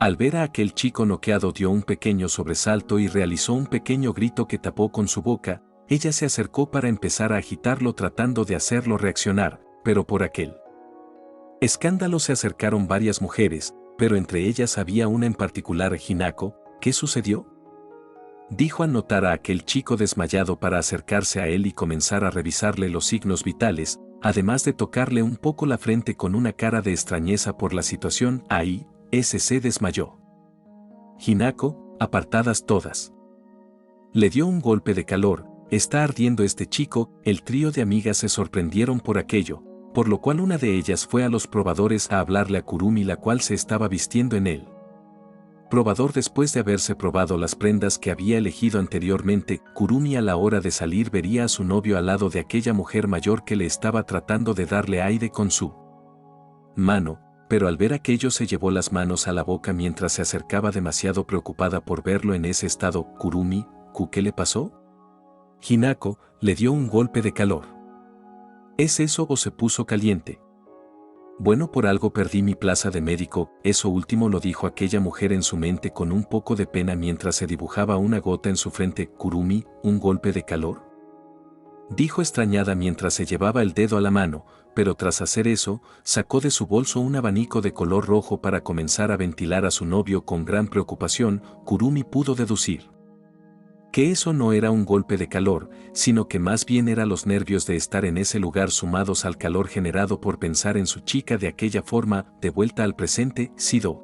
Al ver a aquel chico noqueado dio un pequeño sobresalto y realizó un pequeño grito que tapó con su boca. Ella se acercó para empezar a agitarlo tratando de hacerlo reaccionar, pero por aquel escándalo se acercaron varias mujeres, pero entre ellas había una en particular. Hinako, ¿qué sucedió? Dijo al notar a aquel chico desmayado para acercarse a él y comenzar a revisarle los signos vitales, además de tocarle un poco la frente con una cara de extrañeza por la situación. Ahí, ese se desmayó. Hinako, apartadas todas. Le dio un golpe de calor, está ardiendo este chico. El trío de amigas se sorprendieron por aquello, por lo cual una de ellas fue a los probadores a hablarle a Kurumi, la cual se estaba vistiendo en él. Probador, después de haberse probado las prendas que había elegido anteriormente, Kurumi a la hora de salir vería a su novio al lado de aquella mujer mayor que le estaba tratando de darle aire con su mano, pero al ver aquello se llevó las manos a la boca mientras se acercaba demasiado preocupada por verlo en ese estado. Kurumi, ¿qué le pasó? Hinako, le dio un golpe de calor. ¿Es eso o se puso caliente? Bueno, por algo perdí mi plaza de médico. Eso último lo dijo aquella mujer en su mente con un poco de pena mientras se dibujaba una gota en su frente. Kurumi, ¿un golpe de calor? Dijo extrañada mientras se llevaba el dedo a la mano, pero tras hacer eso, sacó de su bolso un abanico de color rojo para comenzar a ventilar a su novio con gran preocupación. Kurumi pudo deducir que eso no era un golpe de calor, sino que más bien eran los nervios de estar en ese lugar sumados al calor generado por pensar en su chica de aquella forma. De vuelta al presente, Shidou.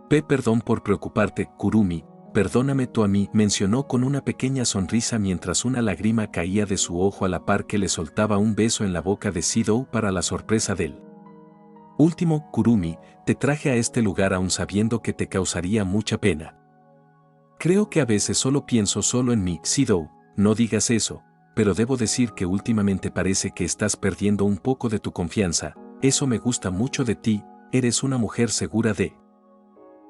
Perdón por preocuparte, Kurumi, perdóname tú a mí, mencionó con una pequeña sonrisa mientras una lágrima caía de su ojo a la par que le soltaba un beso en la boca de Shidou para la sorpresa de él. Último, Kurumi, te traje a este lugar aún sabiendo que te causaría mucha pena. Creo que a veces solo pienso solo en mí. Shidou, no digas eso, pero debo decir que últimamente parece que estás perdiendo un poco de tu confianza. Eso me gusta mucho de ti, eres una mujer segura de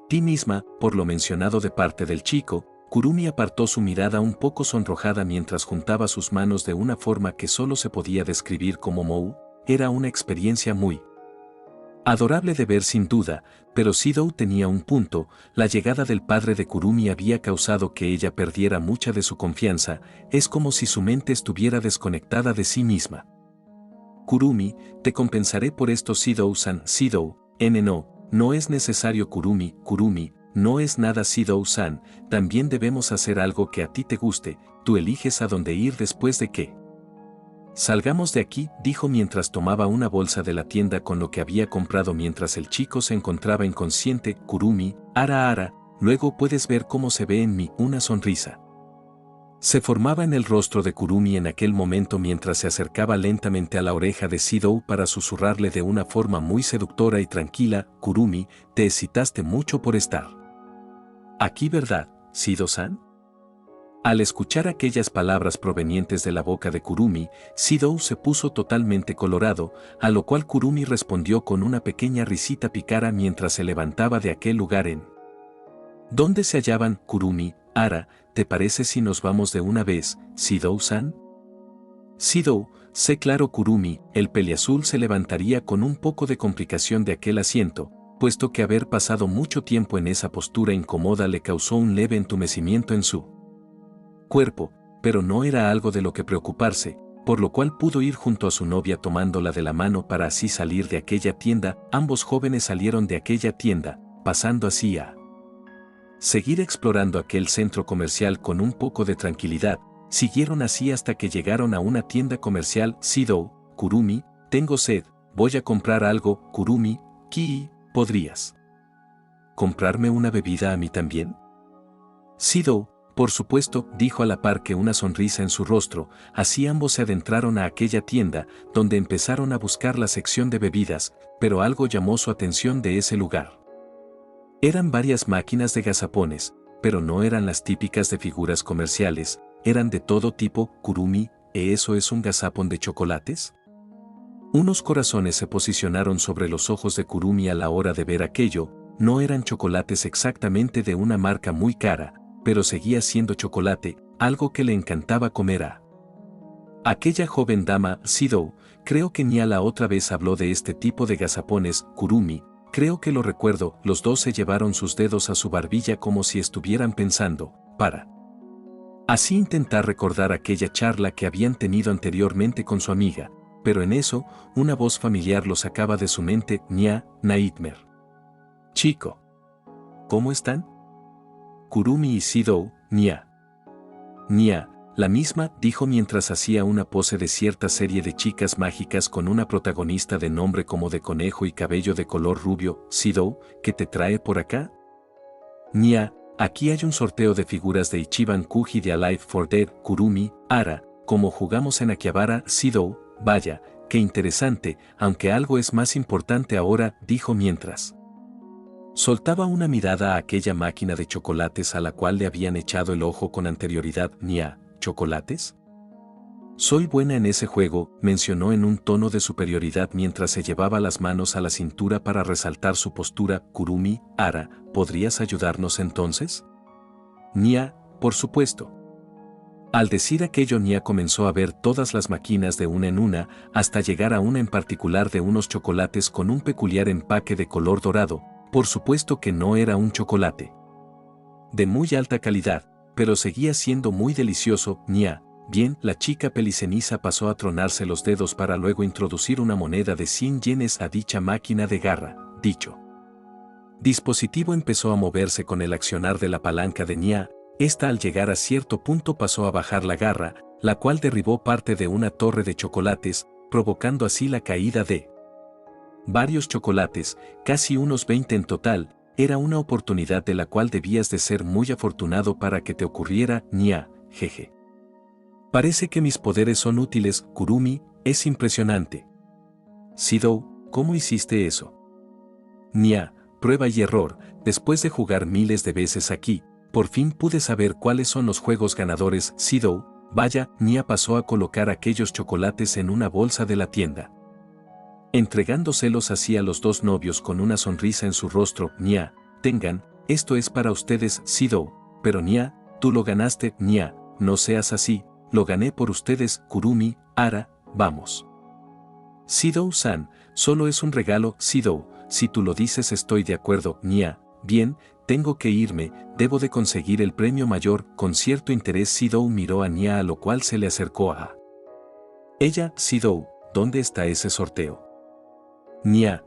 ti misma. Por lo mencionado de parte del chico, Kurumi apartó su mirada un poco sonrojada mientras juntaba sus manos de una forma que solo se podía describir como Mou. Era una experiencia muy adorable de ver sin duda, pero Shidou tenía un punto. La llegada del padre de Kurumi había causado que ella perdiera mucha de su confianza. Es como si su mente estuviera desconectada de sí misma. Kurumi, te compensaré por esto. Shidou-san, Shidou, no es necesario. Kurumi, no es nada. Shidou-san, también debemos hacer algo que a ti te guste. Tú eliges a dónde ir después de que salgamos de aquí, dijo mientras tomaba una bolsa de la tienda con lo que había comprado mientras el chico se encontraba inconsciente. Kurumi, ara, luego puedes ver cómo se ve en mí. Una sonrisa se formaba en el rostro de Kurumi en aquel momento mientras se acercaba lentamente a la oreja de Shidou para susurrarle de una forma muy seductora y tranquila. Kurumi, te excitaste mucho por estar aquí, ¿verdad, Shidou-san? Al escuchar aquellas palabras provenientes de la boca de Kurumi, Shidou se puso totalmente colorado, a lo cual Kurumi respondió con una pequeña risita pícara mientras se levantaba de aquel lugar en donde se hallaban. Kurumi, ara, ¿te parece si nos vamos de una vez, Shidou-san? Shidou, sé claro. Kurumi, el peliazul se levantaría con un poco de complicación de aquel asiento, puesto que haber pasado mucho tiempo en esa postura incómoda le causó un leve entumecimiento en su cuerpo, pero no era algo de lo que preocuparse, por lo cual pudo ir junto a su novia tomándola de la mano para así salir de aquella tienda. Ambos jóvenes salieron de aquella tienda, pasando así a seguir explorando aquel centro comercial con un poco de tranquilidad. Siguieron así hasta que llegaron a una tienda comercial. Sidou, Kurumi, tengo sed, voy a comprar algo. Kurumi, Kii, ¿podrías comprarme una bebida a mí también? Sidou, por supuesto, dijo a la par que una sonrisa en su rostro. Así ambos se adentraron a aquella tienda, donde empezaron a buscar la sección de bebidas, pero algo llamó su atención de ese lugar. Eran varias máquinas de gazapones, pero no eran las típicas de figuras comerciales, eran de todo tipo. Kurumi, ¿eso es un gazapón de chocolates? Unos corazones se posicionaron sobre los ojos de Kurumi a la hora de ver aquello. No eran chocolates exactamente de una marca muy cara, pero seguía siendo chocolate, algo que le encantaba comer a aquella joven dama. Sidou, creo que Nya la otra vez habló de este tipo de gazapones. Kurumi, creo que lo recuerdo. Los dos se llevaron sus dedos a su barbilla como si estuvieran pensando, para así intentar recordar aquella charla que habían tenido anteriormente con su amiga, pero en eso, una voz familiar lo sacaba de su mente. Nya, Nightmare. Chico. ¿Cómo están? Kurumi y Sidou, Nya. Nya, la misma, dijo mientras hacía una pose de cierta serie de chicas mágicas con una protagonista de nombre como de conejo y cabello de color rubio. Sidou, ¿qué te trae por acá? Nya, aquí hay un sorteo de figuras de Ichiban Kuji de Alive for Dead. Kurumi, Ara, como jugamos en Akihabara. Sidou, vaya, qué interesante, aunque algo es más importante ahora, dijo mientras soltaba una mirada a aquella máquina de chocolates a la cual le habían echado el ojo con anterioridad. Nya, ¿chocolates? Soy buena en ese juego, mencionó en un tono de superioridad mientras se llevaba las manos a la cintura para resaltar su postura. Kurumi, Ara, ¿podrías ayudarnos entonces? Nya, por supuesto. Al decir aquello, Nya comenzó a ver todas las máquinas de una en una, hasta llegar a una en particular de unos chocolates con un peculiar empaque de color dorado. Por supuesto que no era un chocolate de muy alta calidad, pero seguía siendo muy delicioso. Nya, bien, la chica peliceniza pasó a tronarse los dedos para luego introducir una moneda de 100 yenes a dicha máquina de garra. Dicho dispositivo empezó a moverse con el accionar de la palanca de Nya. Esta, al llegar a cierto punto, pasó a bajar la garra, la cual derribó parte de una torre de chocolates, provocando así la caída de varios chocolates, casi unos 20 en total. Era una oportunidad de la cual debías de ser muy afortunado para que te ocurriera. Nya, jeje. Parece que mis poderes son útiles. Kurumi, es impresionante. Sidou, ¿cómo hiciste eso? Nya, prueba y error. Después de jugar miles de veces aquí, por fin pude saber cuáles son los juegos ganadores. Sidou, vaya. Nya pasó a colocar aquellos chocolates en una bolsa de la tienda, entregándoselos así a los dos novios con una sonrisa en su rostro. Nya, tengan, esto es para ustedes. Sidou, pero Nya, tú lo ganaste. Nya, no seas así, lo gané por ustedes. Kurumi, Ara, vamos. Sidou-san, solo es un regalo. Sidou, si tú lo dices estoy de acuerdo. Nya, bien, tengo que irme, debo de conseguir el premio mayor. Con cierto interés Sidou miró a Nya, a lo cual se le acercó a ella. Sidou, ¿dónde está ese sorteo? Nya,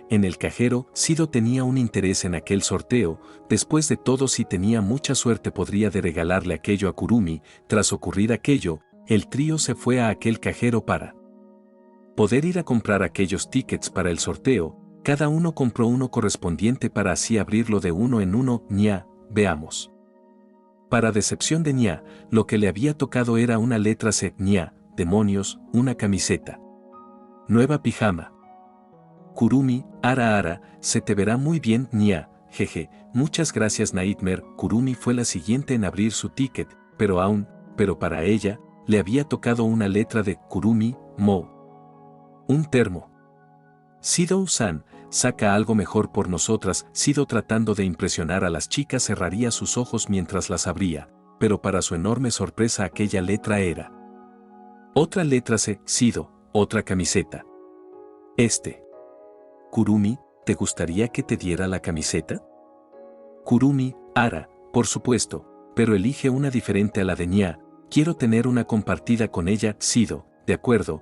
en el cajero. Sidou tenía un interés en aquel sorteo. Después de todo, si tenía mucha suerte podría de regalarle aquello a Kurumi. Tras ocurrir aquello, el trío se fue a aquel cajero para poder ir a comprar aquellos tickets para el sorteo. Cada uno compró uno correspondiente para así abrirlo de uno en uno. Nya, veamos. Para decepción de Nya, lo que le había tocado era una letra C. Nya, demonios, una camiseta. Nueva pijama. Kurumi, Ara, se te verá muy bien. Nya, jeje, muchas gracias. Nightmare. Kurumi fue la siguiente en abrir su ticket, pero para ella, le había tocado una letra de Kurumi, Mo. Un termo. Sidou-san, saca algo mejor por nosotras. Sidou, tratando de impresionar a las chicas, cerraría sus ojos mientras las abría, pero para su enorme sorpresa aquella letra era otra letra C. Sidou, otra camiseta. Kurumi, ¿te gustaría que te diera la camiseta? Kurumi, Ara, por supuesto, pero elige una diferente a la de Nya. Quiero tener una compartida con ella. Sidou, de acuerdo.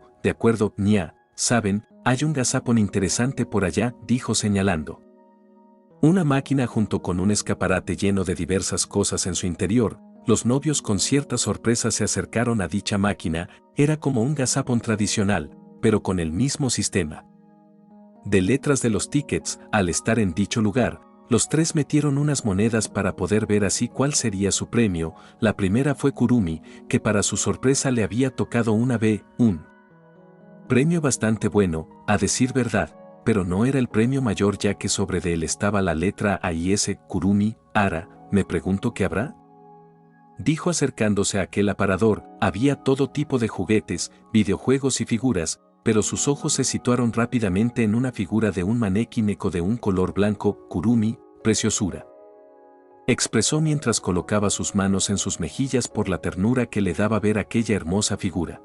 Nya, ¿saben? Hay un gazapón interesante por allá, dijo señalando Una máquina junto con un escaparate lleno de diversas cosas en su interior. Los novios con cierta sorpresa se acercaron a dicha máquina. Era como un gazapón tradicional, pero con el mismo sistema de letras de los tickets. Al estar en dicho lugar, los tres metieron unas monedas para poder ver así cuál sería su premio. La primera fue Kurumi, que para su sorpresa le había tocado una B, un premio bastante bueno, a decir verdad, pero no era el premio mayor ya que sobre de él estaba la letra A y S. Kurumi, Ara, me pregunto qué habrá. Dijo acercándose a aquel aparador. Había todo tipo de juguetes, videojuegos y figuras, pero sus ojos se situaron rápidamente en una figura de un manequín eco de un color blanco. Kurumi, preciosura, expresó mientras colocaba sus manos en sus mejillas por la ternura que le daba ver aquella hermosa figura.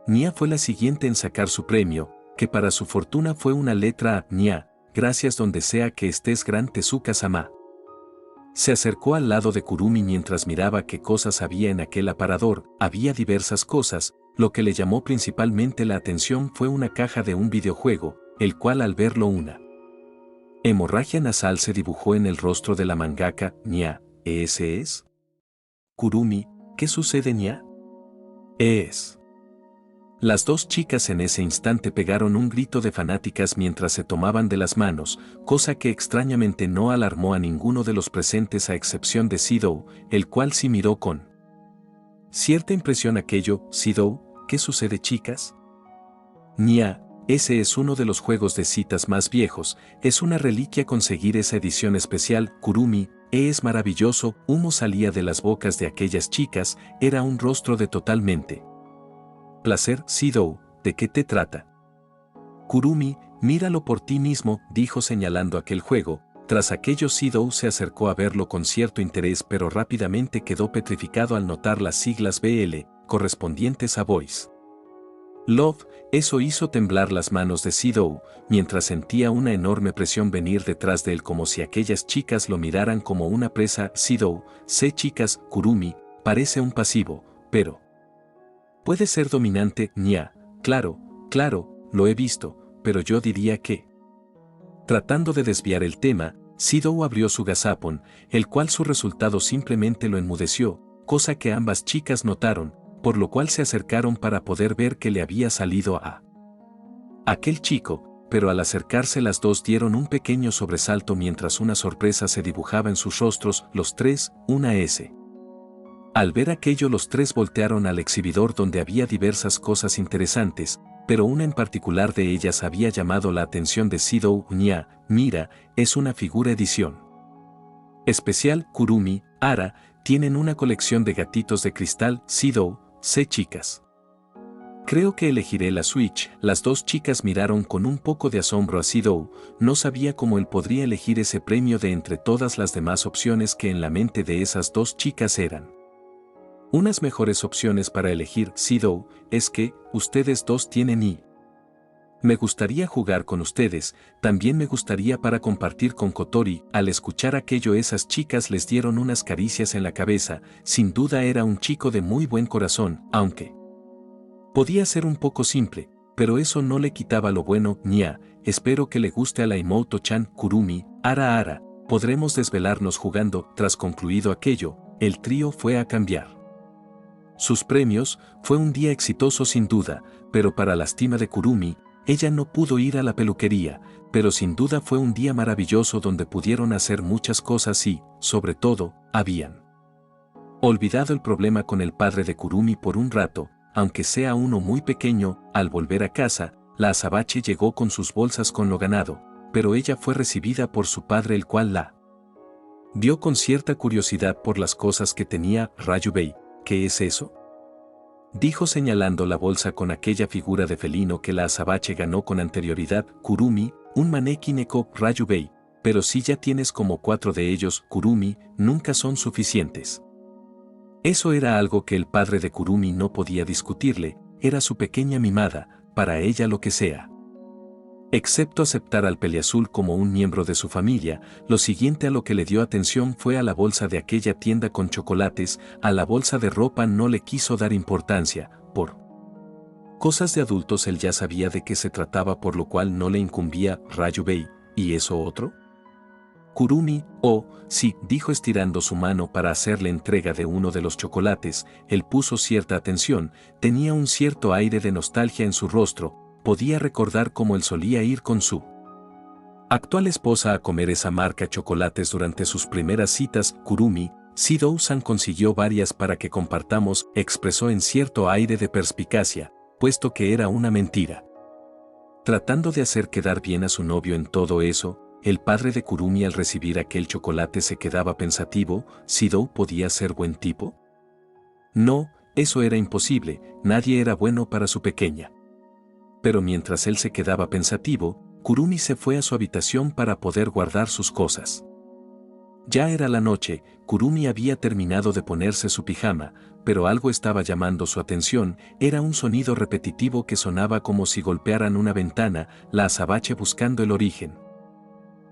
Nia fue la siguiente en sacar su premio, que para su fortuna fue una letra A. Nia, gracias donde sea que estés, gran Tezuka-sama. Se acercó al lado de Kurumi mientras miraba qué cosas había en aquel aparador. Había diversas cosas. Lo que le llamó principalmente la atención fue una caja de un videojuego, el cual al verlo una hemorragia nasal se dibujó en el rostro de la mangaka. Nia, ¿ese es? Kurumi, ¿qué sucede, Nia? Es. Las dos chicas en ese instante pegaron un grito de fanáticas mientras se tomaban de las manos, cosa que extrañamente no alarmó a ninguno de los presentes a excepción de Sidou, el cual sí miró con cierta impresión aquello. Sidou, ¿qué sucede, chicas? Nia, ese es uno de los juegos de citas más viejos, es una reliquia conseguir esa edición especial. Kurumi, es maravilloso. Humo salía de las bocas de aquellas chicas, era un rostro de totalmente placer. Sidou, ¿de qué te trata? Kurumi, míralo por ti mismo, dijo señalando aquel juego. Tras aquello Sidou se acercó a verlo con cierto interés pero rápidamente quedó petrificado al notar las siglas BL, correspondientes a Boys Love. Eso hizo temblar las manos de Sidou, mientras sentía una enorme presión venir detrás de él como si aquellas chicas lo miraran como una presa. Sidou, sé chicas. Kurumi, parece un pasivo, pero puede ser dominante. Nia, claro, lo he visto, pero yo diría que... Tratando de desviar el tema, Sidou abrió su gazapón, el cual su resultado simplemente lo enmudeció, cosa que ambas chicas notaron, por lo cual se acercaron para poder ver qué le había salido a aquel chico, pero al acercarse las dos dieron un pequeño sobresalto mientras una sorpresa se dibujaba en sus rostros. Los tres, una S. Al ver aquello los tres voltearon al exhibidor donde había diversas cosas interesantes, pero una en particular de ellas había llamado la atención de Sidou. Nia, mira, es una figura edición especial. Kurumi, Ara, tienen una colección de gatitos de cristal. Sidou, sé chicas. Creo que elegiré la Switch. Las dos chicas miraron con un poco de asombro a Sidou, no sabía cómo él podría elegir ese premio de entre todas las demás opciones que en la mente de esas dos chicas eran unas mejores opciones para elegir. Sidou, es que, ustedes dos tienen y... Me gustaría jugar con ustedes, también me gustaría para compartir con Kotori. Al escuchar aquello esas chicas les dieron unas caricias en la cabeza. Sin duda era un chico de muy buen corazón, aunque podía ser un poco simple, pero eso no le quitaba lo bueno. Nia, espero que le guste a la Imoto-chan. Kurumi, Ara, podremos desvelarnos jugando. Tras concluido aquello, el trío fue a cambiar sus premios. Fue un día exitoso sin duda, pero para lástima de Kurumi, ella no pudo ir a la peluquería, pero sin duda fue un día maravilloso donde pudieron hacer muchas cosas y, sobre todo, habían olvidado el problema con el padre de Kurumi por un rato, aunque sea uno muy pequeño. Al volver a casa, la azabache llegó con sus bolsas con lo ganado, pero ella fue recibida por su padre, el cual la vio con cierta curiosidad por las cosas que tenía. Ryubei, ¿qué es eso? Dijo señalando la bolsa con aquella figura de felino que la azabache ganó con anterioridad. Kurumi, un manequín eco. Ryubei, pero si ya tienes como 4 de ellos. Kurumi, nunca son suficientes. Eso era algo que el padre de Kurumi no podía discutirle, era su pequeña mimada, para ella lo que sea. Excepto aceptar al Peleazul como un miembro de su familia, lo siguiente a lo que le dio atención fue a la bolsa de aquella tienda con chocolates. A la bolsa de ropa no le quiso dar importancia, por cosas de adultos él ya sabía de qué se trataba, por lo cual no le incumbía. Ryubei, ¿y eso otro? Kurumi, oh, sí, dijo estirando su mano para hacerle entrega de uno de los chocolates. Él puso cierta atención, tenía un cierto aire de nostalgia en su rostro, podía recordar cómo él solía ir con su actual esposa a comer esa marca chocolates durante sus primeras citas. Kurumi, Sidou-san consiguió varias para que compartamos, expresó en cierto aire de perspicacia, puesto que era una mentira. Tratando de hacer quedar bien a su novio en todo eso, el padre de Kurumi al recibir aquel chocolate se quedaba pensativo. ¿Sidou podía ser buen tipo? No, eso era imposible, nadie era bueno para su pequeña. Pero mientras él se quedaba pensativo, Kurumi se fue a su habitación para poder guardar sus cosas. Ya era la noche, Kurumi había terminado de ponerse su pijama, pero algo estaba llamando su atención, era un sonido repetitivo que sonaba como si golpearan una ventana, la azabache buscando el origen.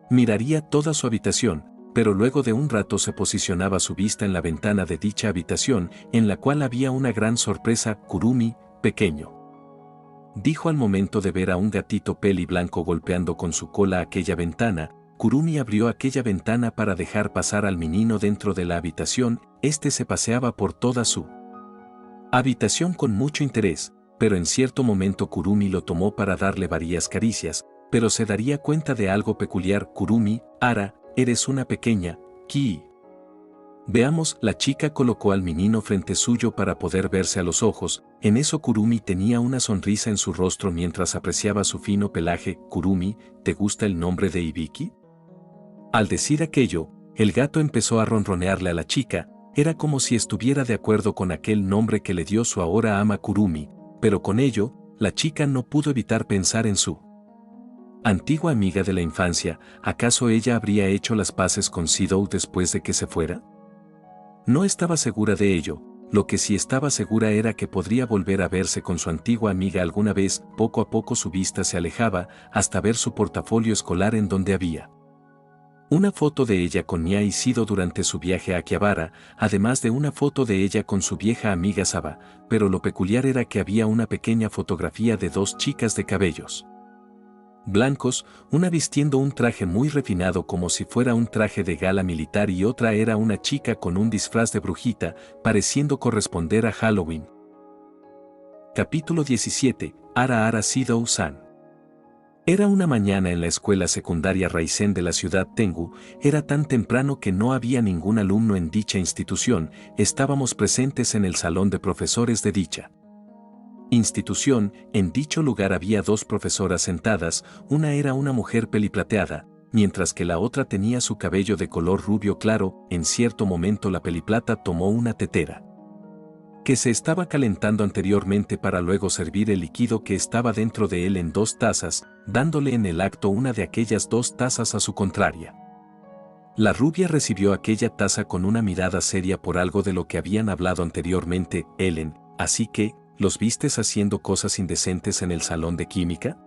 Miraría toda su habitación, pero luego de un rato se posicionaba su vista en la ventana de dicha habitación, en la cual había una gran sorpresa. Kurumi, pequeño, dijo al momento de ver a un gatito peli blanco golpeando con su cola aquella ventana. Kurumi abrió aquella ventana para dejar pasar al menino dentro de la habitación. Este se paseaba por toda su habitación con mucho interés, pero en cierto momento Kurumi lo tomó para darle varias caricias, pero se daría cuenta de algo peculiar. Kurumi, Ara, eres una pequeña, Ki. Veamos, la chica colocó al menino frente suyo para poder verse a los ojos. En eso Kurumi tenía una sonrisa en su rostro mientras apreciaba su fino pelaje. Kurumi, ¿te gusta el nombre de Hibiki? Al decir aquello, el gato empezó a ronronearle a la chica, era como si estuviera de acuerdo con aquel nombre que le dio su ahora ama Kurumi, pero con ello, la chica no pudo evitar pensar en su antigua amiga de la infancia. ¿Acaso ella habría hecho las paces con Sidou después de que se fuera? No estaba segura de ello, lo que sí estaba segura era que podría volver a verse con su antigua amiga alguna vez. Poco a poco su vista se alejaba, hasta ver su portafolio escolar en donde había una foto de ella con Nya y Sidou durante su viaje a Akihabara, además de una foto de ella con su vieja amiga Saba, pero lo peculiar era que había una pequeña fotografía de dos chicas de cabellos blancos, una vistiendo un traje muy refinado como si fuera un traje de gala militar y otra era una chica con un disfraz de brujita, pareciendo corresponder a Halloween. Capítulo 17. Ara Ara Sidou-san. Era una mañana en la escuela secundaria Raizen de la ciudad Tengu, era tan temprano que no había ningún alumno en dicha institución, estábamos presentes en el salón de profesores de dicha institución. En dicho lugar había dos profesoras sentadas, una era una mujer peliplateada, mientras que la otra tenía su cabello de color rubio claro. En cierto momento la peliplata tomó una tetera que se estaba calentando anteriormente para luego servir el líquido que estaba dentro de él en 2 tazas, dándole en el acto una de aquellas 2 tazas a su contraria. La rubia recibió aquella taza con una mirada seria por algo de lo que habían hablado anteriormente. Ellen, así que, ¿los vistes haciendo cosas indecentes en el salón de química?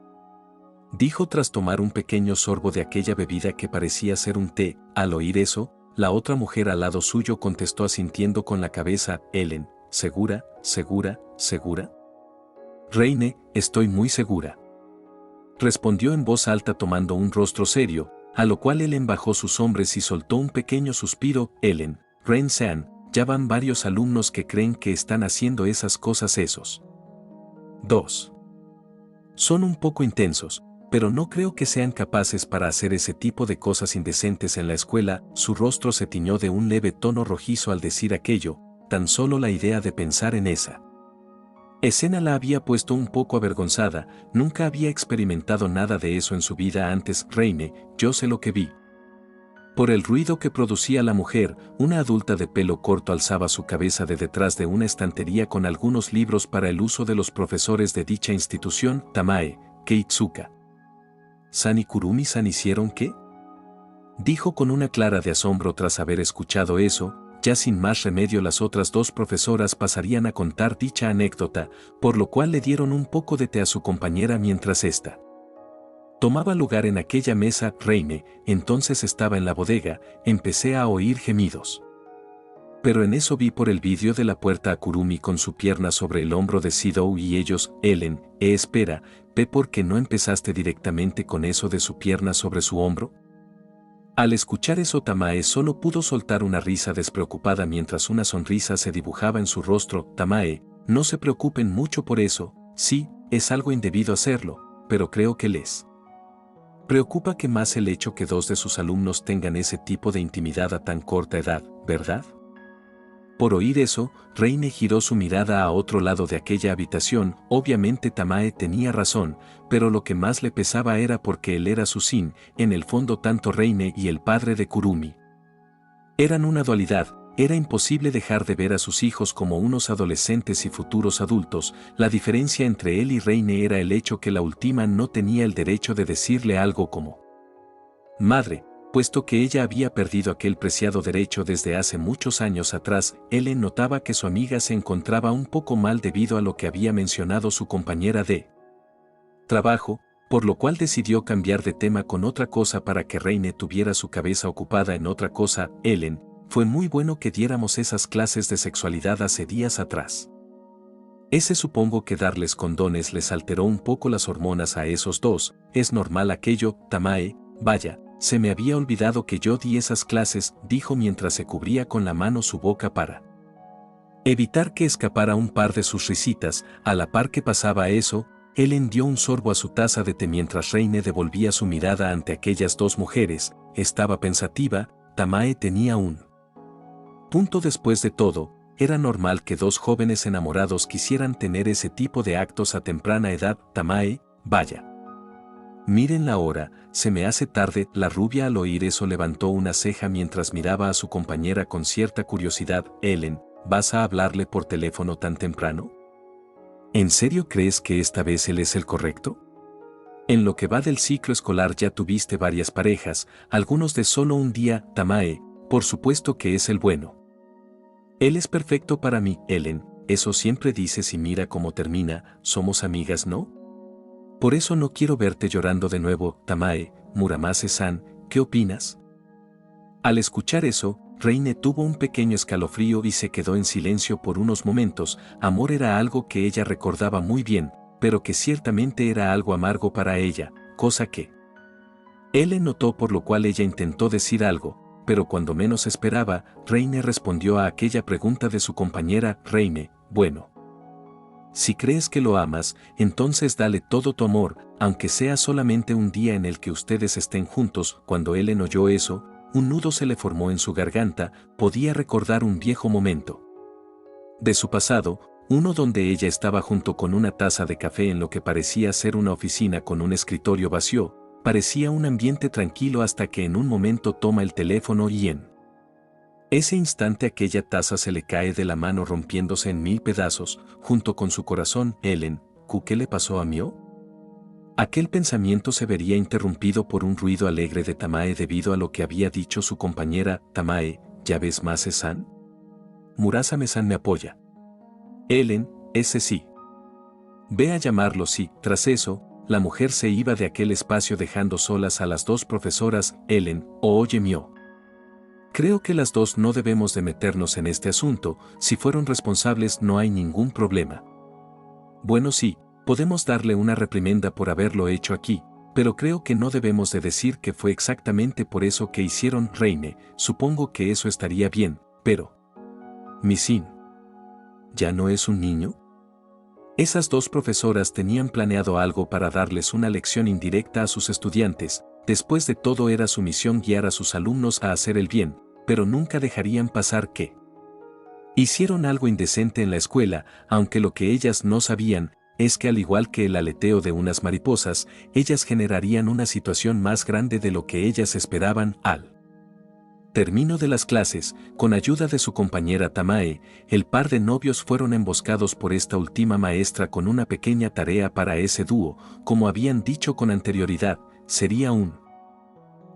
Dijo tras tomar un pequeño sorbo de aquella bebida que parecía ser un té. Al oír eso, la otra mujer al lado suyo contestó asintiendo con la cabeza. Ellen, ¿segura, segura, segura? Reine, estoy muy segura. Respondió en voz alta tomando un rostro serio, a lo cual Ellen bajó sus hombros y soltó un pequeño suspiro. Ellen, Reine-san, ya van varios alumnos que creen que están haciendo esas cosas esos 2. Son un poco intensos, pero no creo que sean capaces para hacer ese tipo de cosas indecentes en la escuela. Su rostro se tiñó de un leve tono rojizo al decir aquello, tan solo la idea de pensar en esa escena la había puesto un poco avergonzada, nunca había experimentado nada de eso en su vida antes. Reine, yo sé lo que vi. Por el ruido que producía la mujer, una adulta de pelo corto alzaba su cabeza de detrás de una estantería con algunos libros para el uso de los profesores de dicha institución. Tamae, Keitsuka. ¿San y Kurumi-san hicieron qué? Dijo con una clara de asombro tras haber escuchado eso. Ya sin más remedio las otras 2 profesoras pasarían a contar dicha anécdota, por lo cual le dieron un poco de té a su compañera mientras ésta tomaba lugar en aquella mesa. Reine, entonces estaba en la bodega, empecé a oír gemidos. Pero en eso vi por el vidrio de la puerta a Kurumi con su pierna sobre el hombro de Sidou y ellos. Ellen, espera, ¿por qué no empezaste directamente con eso de su pierna sobre su hombro? Al escuchar eso, Tamae solo pudo soltar una risa despreocupada mientras una sonrisa se dibujaba en su rostro. Tamae, no se preocupen mucho por eso, sí, es algo indebido hacerlo, pero creo que les preocupa que más el hecho que dos de sus alumnos tengan ese tipo de intimidad a tan corta edad, ¿verdad? Por oír eso, Reine giró su mirada a otro lado de aquella habitación. Obviamente Tamae tenía razón, pero lo que más le pesaba era porque él era su Sin. En el fondo tanto Reine y el padre de Kurumi eran una dualidad. Era imposible dejar de ver a sus hijos como unos adolescentes y futuros adultos. La diferencia entre él y Reine era el hecho que la última no tenía el derecho de decirle algo como madre, puesto que ella había perdido aquel preciado derecho desde hace muchos años atrás. Ellen notaba que su amiga se encontraba un poco mal debido a lo que había mencionado su compañera de trabajo, por lo cual decidió cambiar de tema con otra cosa para que Reine tuviera su cabeza ocupada en otra cosa. Ellen, fue muy bueno que diéramos esas clases de sexualidad hace días atrás. Supongo que darles condones les alteró un poco las hormonas a esos dos. Es normal aquello. Tamae, vaya, se me había olvidado que yo di esas clases, dijo mientras se cubría con la mano su boca para evitar que escapara un par de sus risitas. A la par que pasaba eso, Ellen dio un sorbo a su taza de té mientras Reine devolvía su mirada ante aquellas dos mujeres. Estaba pensativa. Tamae tenía un punto. Después de todo, era normal que dos jóvenes enamorados quisieran tener ese tipo de actos a temprana edad. Tamae, vaya. Miren la hora, se me hace tarde. La rubia al oír eso levantó una ceja mientras miraba a su compañera con cierta curiosidad. Ellen, ¿vas a hablarle por teléfono tan temprano? ¿En serio crees que esta vez él es el correcto? En lo que va del ciclo escolar ya tuviste varias parejas, algunos de solo un día. Tamae, por supuesto que es el bueno. Él es perfecto para mí. Ellen, eso siempre dices y mira cómo termina. Somos amigas, ¿no? Por eso no quiero verte llorando de nuevo. Tamae, Muramase-san, ¿qué opinas? Al escuchar eso, Reine tuvo un pequeño escalofrío y se quedó en silencio por unos momentos. Amor era algo que ella recordaba muy bien, pero que ciertamente era algo amargo para ella, cosa que Ellen notó, por lo cual ella intentó decir algo, pero cuando menos esperaba, Reine respondió a aquella pregunta de su compañera. Reine, bueno. Si crees que lo amas, entonces dale todo tu amor, aunque sea solamente un día en el que ustedes estén juntos. Cuando Ellen oyó eso, un nudo se le formó en su garganta. Podía recordar un viejo momento de su pasado, uno donde ella estaba junto con una taza de café en lo que parecía ser una oficina con un escritorio vacío. Parecía un ambiente tranquilo hasta que en un momento toma el teléfono y en ese instante aquella taza se le cae de la mano rompiéndose en 1000 pedazos, junto con su corazón. Ellen, ¿qué le pasó a Mio? Aquel pensamiento se vería interrumpido por un ruido alegre de Tamae debido a lo que había dicho su compañera. Tamae, ¿ya ves Mase-san? Murasame-san me apoya. Ellen, ese sí. Ve a llamarlo. Sí. Tras eso, la mujer se iba de aquel espacio dejando solas a las dos profesoras. Ellen, oye Mio. Creo que las dos no debemos de meternos en este asunto. Si fueron responsables no hay ningún problema. Bueno, sí, podemos darle una reprimenda por haberlo hecho aquí, pero creo que no debemos de decir que fue exactamente por eso que hicieron. Reine, supongo que eso estaría bien, pero mi Sin, ¿ya no es un niño? Esas dos profesoras tenían planeado algo para darles una lección indirecta a sus estudiantes. Después de todo era su misión guiar a sus alumnos a hacer el bien, pero nunca dejarían pasar que hicieron algo indecente en la escuela, aunque lo que ellas no sabían es que al igual que el aleteo de unas mariposas, ellas generarían una situación más grande de lo que ellas esperaban. Al término de las clases, con ayuda de su compañera Tamae, el par de novios fueron emboscados por esta última maestra con una pequeña tarea para ese dúo. Como habían dicho con anterioridad, sería un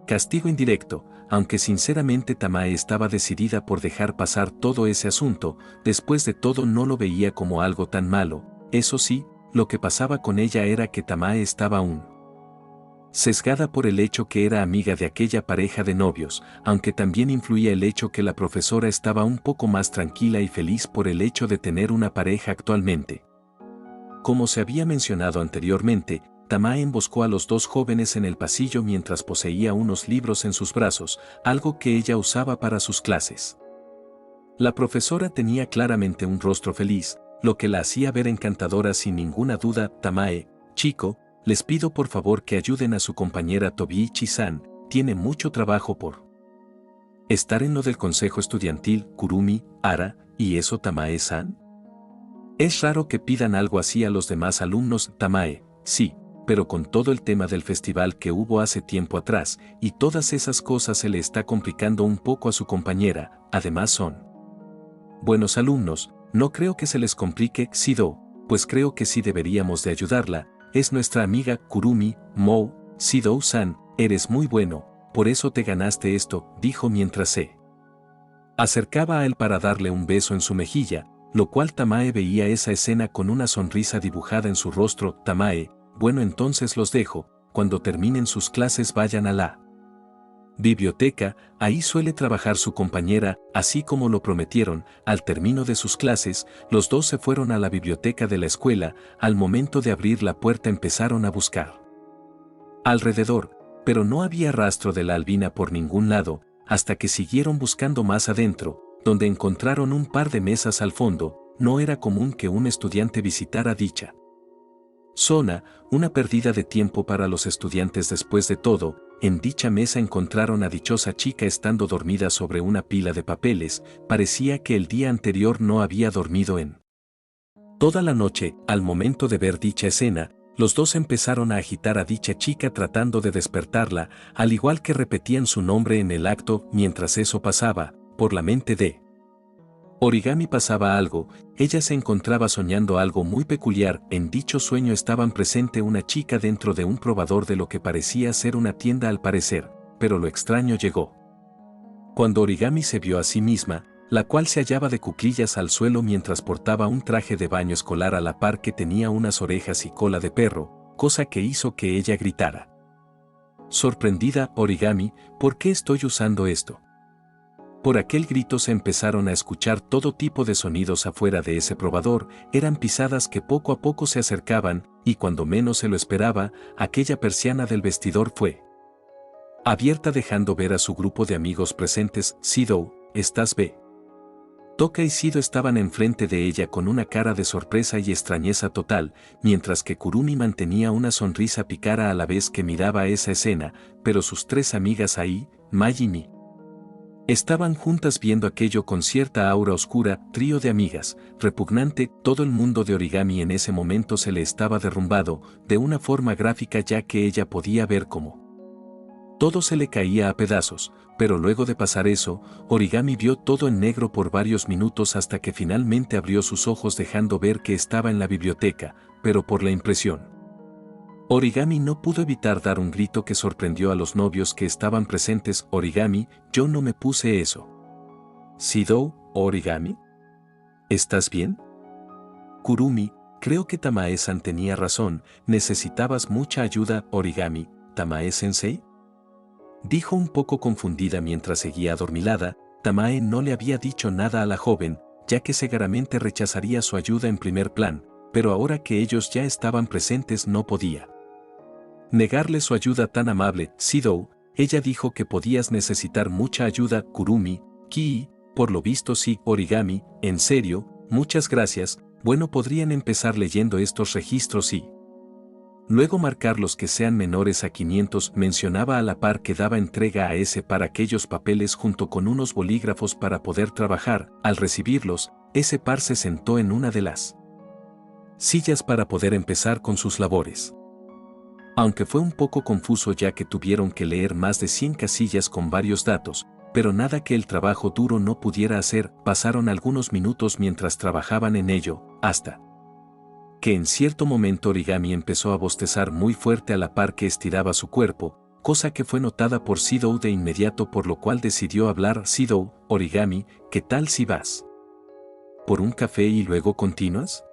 castigo indirecto, aunque sinceramente Tamae estaba decidida por dejar pasar todo ese asunto. Después de todo no lo veía como algo tan malo. Eso sí, lo que pasaba con ella era que Tamae estaba aún sesgada por el hecho que era amiga de aquella pareja de novios, aunque también influía el hecho que la profesora estaba un poco más tranquila y feliz por el hecho de tener una pareja actualmente. Como se había mencionado anteriormente, Tamae emboscó a los dos jóvenes en el pasillo mientras poseía unos libros en sus brazos, algo que ella usaba para sus clases. La profesora tenía claramente un rostro feliz, lo que la hacía ver encantadora sin ninguna duda. Tamae, chico, les pido por favor que ayuden a su compañera Tobiichi-san, tiene mucho trabajo por estar en lo del consejo estudiantil. Kurumi, Ara, ¿y eso Tamae-san? Es raro que pidan algo así a los demás alumnos. Tamae, sí, pero con todo el tema del festival que hubo hace tiempo atrás, y todas esas cosas se le está complicando un poco a su compañera. Además son buenos alumnos, no creo que se les complique. Shido, pues creo que sí deberíamos de ayudarla, es nuestra amiga. Kurumi, Mou, Shido-san, eres muy bueno, por eso te ganaste esto, dijo mientras se acercaba a él para darle un beso en su mejilla, lo cual Tamae veía esa escena con una sonrisa dibujada en su rostro. Tamae, bueno, entonces los dejo, cuando terminen sus clases vayan a la biblioteca, ahí suele trabajar su compañera, así como lo prometieron. Al término de sus clases, los dos se fueron a la biblioteca de la escuela. Al momento de abrir la puerta empezaron a buscar alrededor, pero no había rastro de la albina por ningún lado, hasta que siguieron buscando más adentro, donde encontraron un par de mesas al fondo. No era común que un estudiante visitara dicha zona, una pérdida de tiempo para los estudiantes. Después de todo, en dicha mesa encontraron a dichosa chica estando dormida sobre una pila de papeles. Parecía que el día anterior no había dormido en toda la noche. Al momento de ver dicha escena, los dos empezaron a agitar a dicha chica tratando de despertarla, al igual que repetían su nombre en el acto. Mientras eso pasaba, por la mente de Origami pasaba algo. Ella se encontraba soñando algo muy peculiar. En dicho sueño estaban presente una chica dentro de un probador de lo que parecía ser una tienda al parecer, pero lo extraño llegó cuando Origami se vio a sí misma, la cual se hallaba de cuclillas al suelo mientras portaba un traje de baño escolar a la par que tenía unas orejas y cola de perro, cosa que hizo que ella gritara. Sorprendida, Origami, ¿por qué estoy usando esto? Por aquel grito se empezaron a escuchar todo tipo de sonidos afuera de ese probador. Eran pisadas que poco a poco se acercaban, y cuando menos se lo esperaba, aquella persiana del vestidor fue abierta dejando ver a su grupo de amigos presentes. Shido, ¿estás bien? Toka y Shido estaban enfrente de ella con una cara de sorpresa y extrañeza total, mientras que Kurumi mantenía una sonrisa pícara a la vez que miraba esa escena, pero sus tres amigas ahí, Mai y Mi, estaban juntas viendo aquello con cierta aura oscura. Trío de amigas, repugnante. Todo el mundo de Origami en ese momento se le estaba derrumbado, de una forma gráfica, ya que ella podía ver cómo todo se le caía a pedazos, pero luego de pasar eso, Origami vio todo en negro por varios minutos hasta que finalmente abrió sus ojos dejando ver que estaba en la biblioteca, pero por la impresión Origami no pudo evitar dar un grito que sorprendió a los novios que estaban presentes. Origami, yo no me puse eso. Shido, Origami, ¿estás bien? Kurumi, creo que Tamae-san tenía razón, necesitabas mucha ayuda. Origami, ¿Tamae-sensei? Dijo un poco confundida mientras seguía adormilada. Tamae no le había dicho nada a la joven, ya que seguramente rechazaría su ayuda en primer plan, pero ahora que ellos ya estaban presentes no podía negarle su ayuda tan amable. Shido, ella dijo que podías necesitar mucha ayuda. Kurumi, Kii, por lo visto sí. Origami, en serio, muchas gracias. Bueno, podrían empezar leyendo estos registros y luego marcar los que sean menores a 500. Mencionaba a la par que daba entrega a ese para aquellos papeles junto con unos bolígrafos para poder trabajar. Al recibirlos, ese par se sentó en una de las sillas para poder empezar con sus labores. Aunque fue un poco confuso ya que tuvieron que leer más de 100 casillas con varios datos, pero nada que el trabajo duro no pudiera hacer. Pasaron algunos minutos mientras trabajaban en ello, hasta que en cierto momento Origami empezó a bostezar muy fuerte a la par que estiraba su cuerpo, cosa que fue notada por Shido de inmediato, por lo cual decidió hablar. Shido, Origami, ¿qué tal si vas por un café y luego continúas?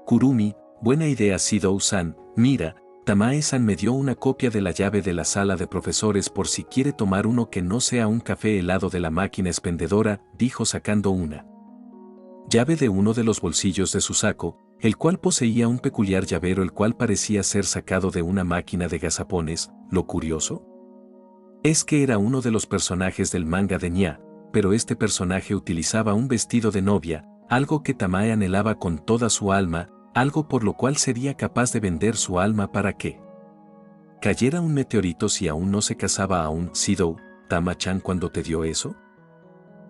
Kurumi, buena idea. Shido-san, mira, Tamae-san me dio una copia de la llave de la sala de profesores por si quiere tomar uno que no sea un café helado de la máquina expendedora, dijo sacando una llave de uno de los bolsillos de su saco. el cual poseía un peculiar llavero el cual parecía ser sacado de una máquina de gazapones. Lo curioso es que era uno de los personajes del manga de Nya, pero este personaje utilizaba un vestido de novia, algo que Tamae anhelaba con toda su alma, algo por lo cual sería capaz de vender su alma para que cayera un meteorito si aún no se casaba aún. Sidou, Tama-chan cuando te dio eso.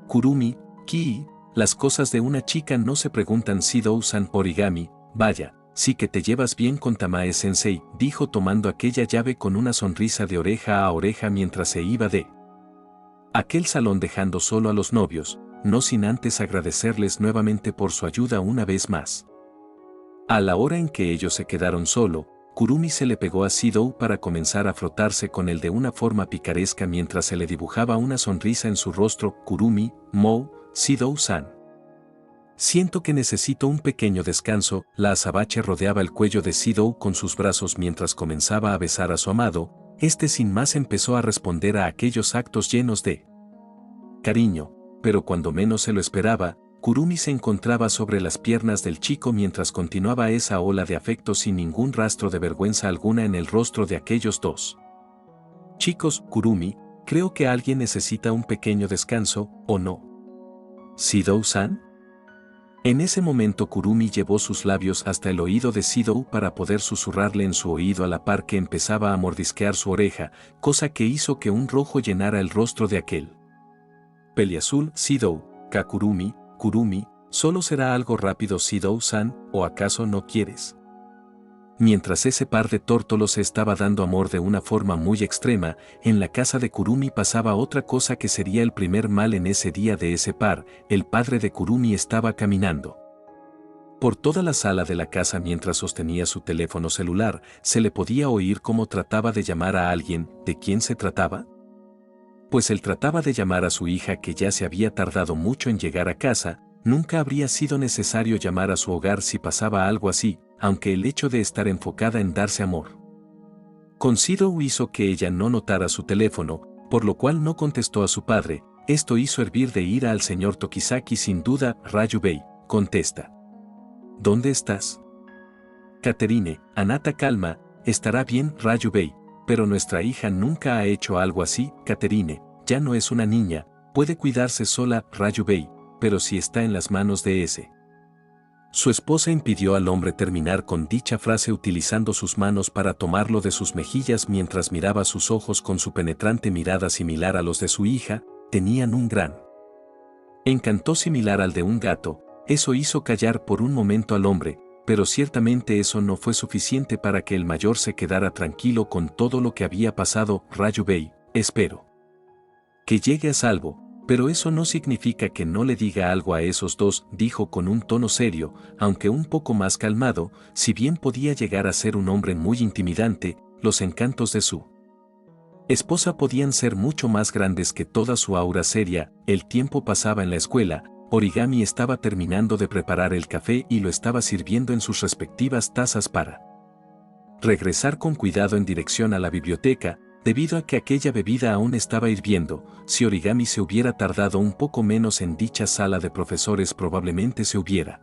Kurumi, Kii, las cosas de una chica no se preguntan. Sidou-san. Origami, vaya, sí que te llevas bien con Tamae-sensei, dijo tomando aquella llave con una sonrisa de oreja a oreja mientras se iba de aquel salón dejando solo a los novios, no sin antes agradecerles nuevamente por su ayuda una vez más. A la hora en que ellos se quedaron solo, Kurumi se le pegó a Sidou para comenzar a frotarse con él de una forma picaresca mientras se le dibujaba una sonrisa en su rostro. Kurumi, Mou, Sidou-san. Siento que necesito un pequeño descanso. La azabache rodeaba el cuello de Sidou con sus brazos mientras comenzaba a besar a su amado. Este sin más empezó a responder a aquellos actos llenos de cariño, pero cuando menos se lo esperaba, Kurumi se encontraba sobre las piernas del chico mientras continuaba esa ola de afecto sin ningún rastro de vergüenza alguna en el rostro de aquellos dos chicos. Kurumi, creo que alguien necesita un pequeño descanso, ¿o no? Sidou-san. En ese momento Kurumi llevó sus labios hasta el oído de Sidou para poder susurrarle en su oído a la par que empezaba a mordisquear su oreja, cosa que hizo que un rojo llenara el rostro de aquel peliazul. Sidou, Kakurumi, Kurumi, solo será algo rápido. Sidou-san, ¿o acaso no quieres? Mientras ese par de tórtolos se estaba dando amor de una forma muy extrema, en la casa de Kurumi pasaba otra cosa que sería el primer mal en ese día de ese par. El padre de Kurumi estaba caminando por toda la sala de la casa mientras sostenía su teléfono celular. Se le podía oír cómo trataba de llamar a alguien. ¿De quién se trataba? Pues él trataba de llamar a su hija que ya se había tardado mucho en llegar a casa. Nunca habría sido necesario llamar a su hogar si pasaba algo así, aunque el hecho de estar enfocada en darse amor con Sidou hizo que ella no notara su teléfono, por lo cual no contestó a su padre. Esto hizo hervir de ira al señor Tokizaki sin duda. Ryubei, contesta. ¿Dónde estás? Catherine, Anata, calma, estará bien. Ryubei, pero nuestra hija nunca ha hecho algo así. Catherine, ya no es una niña, puede cuidarse sola. Ryubei, pero si está en las manos de ese. Su esposa impidió al hombre terminar con dicha frase utilizando sus manos para tomarlo de sus mejillas mientras miraba sus ojos con su penetrante mirada similar a los de su hija. Tenían un gran encanto similar al de un gato. Eso hizo callar por un momento al hombre, pero ciertamente eso no fue suficiente para que el mayor se quedara tranquilo con todo lo que había pasado. Ryubei, espero que llegue a salvo, pero eso no significa que no le diga algo a esos dos, dijo con un tono serio, aunque un poco más calmado. Si bien podía llegar a ser un hombre muy intimidante, los encantos de su esposa podían ser mucho más grandes que toda su aura seria. El tiempo pasaba en la escuela. Origami estaba terminando de preparar el café y lo estaba sirviendo en sus respectivas tazas para regresar con cuidado en dirección a la biblioteca, debido a que aquella bebida aún estaba hirviendo. Si Origami se hubiera tardado un poco menos en dicha sala de profesores, probablemente se hubiera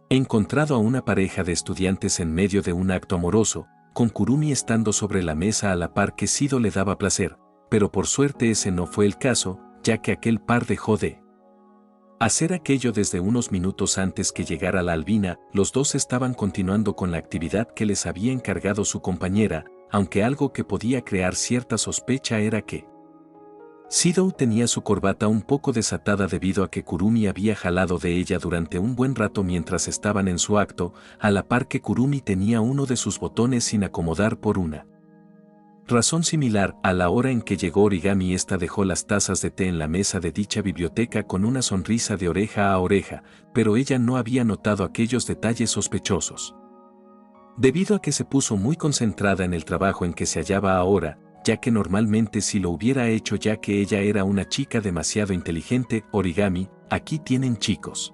encontrado a una pareja de estudiantes en medio de un acto amoroso, con Kurumi estando sobre la mesa a la par que Sidou le daba placer, pero por suerte ese no fue el caso, ya que aquel par dejó de hacer aquello desde unos minutos antes que llegara la albina. Los dos estaban continuando con la actividad que les había encargado su compañera, aunque algo que podía crear cierta sospecha era que Sidou tenía su corbata un poco desatada debido a que Kurumi había jalado de ella durante un buen rato mientras estaban en su acto, a la par que Kurumi tenía uno de sus botones sin acomodar por una razón similar. A la hora en que llegó Origami, esta dejó las tazas de té en la mesa de dicha biblioteca con una sonrisa de oreja a oreja, pero ella no había notado aquellos detalles sospechosos, debido a que se puso muy concentrada en el trabajo en que se hallaba ahora, ya que normalmente sí lo hubiera hecho ya que ella era una chica demasiado inteligente. Origami, aquí tienen chicos.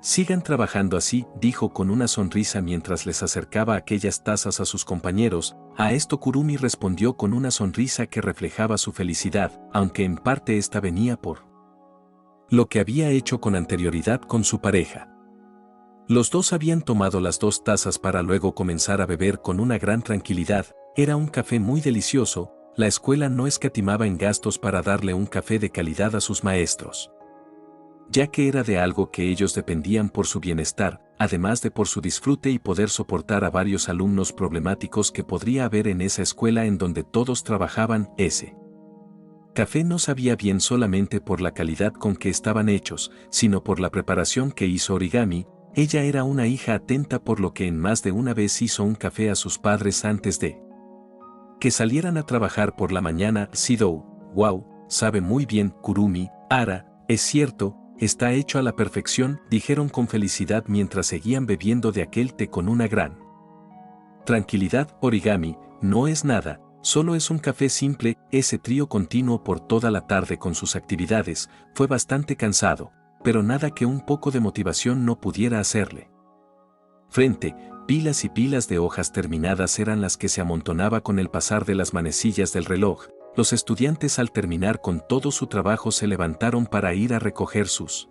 Sigan trabajando así, dijo con una sonrisa mientras les acercaba aquellas tazas a sus compañeros. A esto Kurumi respondió con una sonrisa que reflejaba su felicidad, aunque en parte esta venía por lo que había hecho con anterioridad con su pareja. Los dos habían tomado las 2 tazas para luego comenzar a beber con una gran tranquilidad. Era un café muy delicioso. La escuela no escatimaba en gastos para darle un café de calidad a sus maestros, ya que era de algo que ellos dependían por su bienestar, además de por su disfrute y poder soportar a varios alumnos problemáticos que podría haber en esa escuela en donde todos trabajaban. Ese café no sabía bien solamente por la calidad con que estaban hechos, sino por la preparación que hizo Origami. Ella era una hija atenta, por lo que en más de una vez hizo un café a sus padres antes de que salieran a trabajar por la mañana. Sidou, wow, sabe muy bien. Kurumi, Ara, es cierto, está hecho a la perfección, dijeron con felicidad mientras seguían bebiendo de aquel té con una gran tranquilidad. Origami, no es nada, solo es un café simple. Ese trío continuo por toda la tarde con sus actividades fue bastante cansado, pero nada que un poco de motivación no pudiera hacerle frente. Pilas y pilas de hojas terminadas eran las que se amontonaba con el pasar de las manecillas del reloj. Los estudiantes, al terminar con todo su trabajo, se levantaron para ir a recoger sus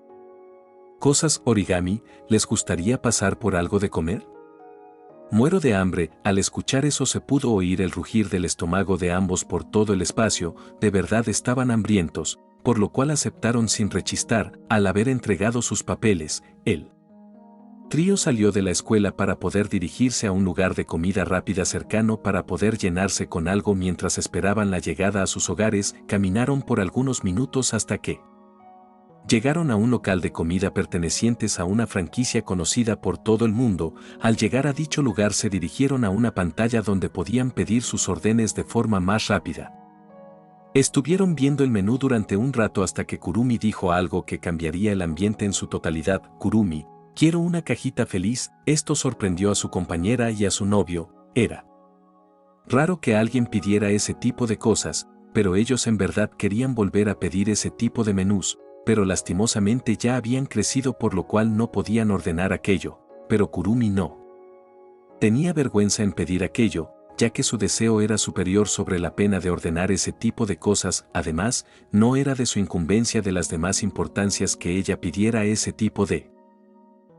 cosas. Origami, ¿les gustaría pasar por algo de comer? Muero de hambre. Al escuchar eso se pudo oír el rugir del estómago de ambos por todo el espacio. De verdad estaban hambrientos, por lo cual aceptaron sin rechistar. Al haber entregado sus papeles, el trío salió de la escuela para poder dirigirse a un lugar de comida rápida cercano para poder llenarse con algo mientras esperaban la llegada a sus hogares. Caminaron por algunos minutos hasta que llegaron a un local de comida pertenecientes a una franquicia conocida por todo el mundo. Al llegar a dicho lugar se dirigieron a una pantalla donde podían pedir sus órdenes de forma más rápida. Estuvieron viendo el menú durante un rato hasta que Kurumi dijo algo que cambiaría el ambiente en su totalidad. Kurumi, quiero una cajita feliz. Esto sorprendió a su compañera y a su novio. Era raro que alguien pidiera ese tipo de cosas, pero ellos en verdad querían volver a pedir ese tipo de menús, pero lastimosamente ya habían crecido, por lo cual no podían ordenar aquello. Pero Kurumi no tenía vergüenza en pedir aquello, ya que su deseo era superior sobre la pena de ordenar ese tipo de cosas. Además, no era de su incumbencia de las demás importancias que ella pidiera ese tipo de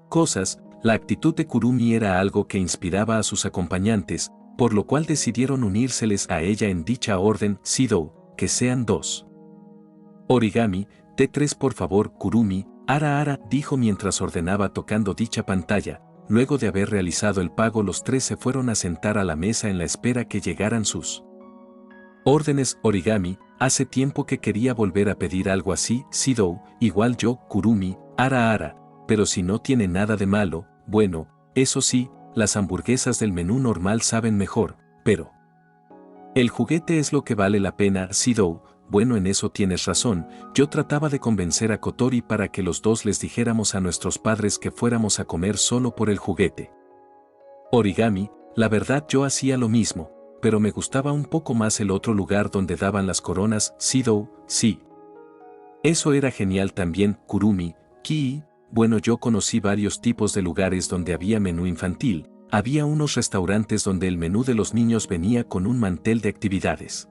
cosas. La actitud de Kurumi era algo que inspiraba a sus acompañantes, por lo cual decidieron unírseles a ella en dicha orden. Sidou, que sean 2. Origami, T3 por favor. Kurumi, Ara, dijo mientras ordenaba tocando dicha pantalla. Luego de haber realizado el pago, los 3 se fueron a sentar a la mesa en la espera que llegaran sus órdenes. Origami, hace tiempo que quería volver a pedir algo así. Sidou, igual yo. Kurumi, Ara, pero si no tiene nada de malo. Bueno, eso sí, las hamburguesas del menú normal saben mejor, pero el juguete es lo que vale la pena. Sidou, bueno, en eso tienes razón. Yo trataba de convencer a Kotori para que los dos les dijéramos a nuestros padres que fuéramos a comer solo por el juguete. Origami, la verdad yo hacía lo mismo, pero me gustaba un poco más el otro lugar donde daban las coronas. Sidou, sí. Eso era genial también. Kurumi, Kii, bueno, yo conocí varios tipos de lugares donde había menú infantil. Había unos restaurantes donde el menú de los niños venía con un mantel de actividades.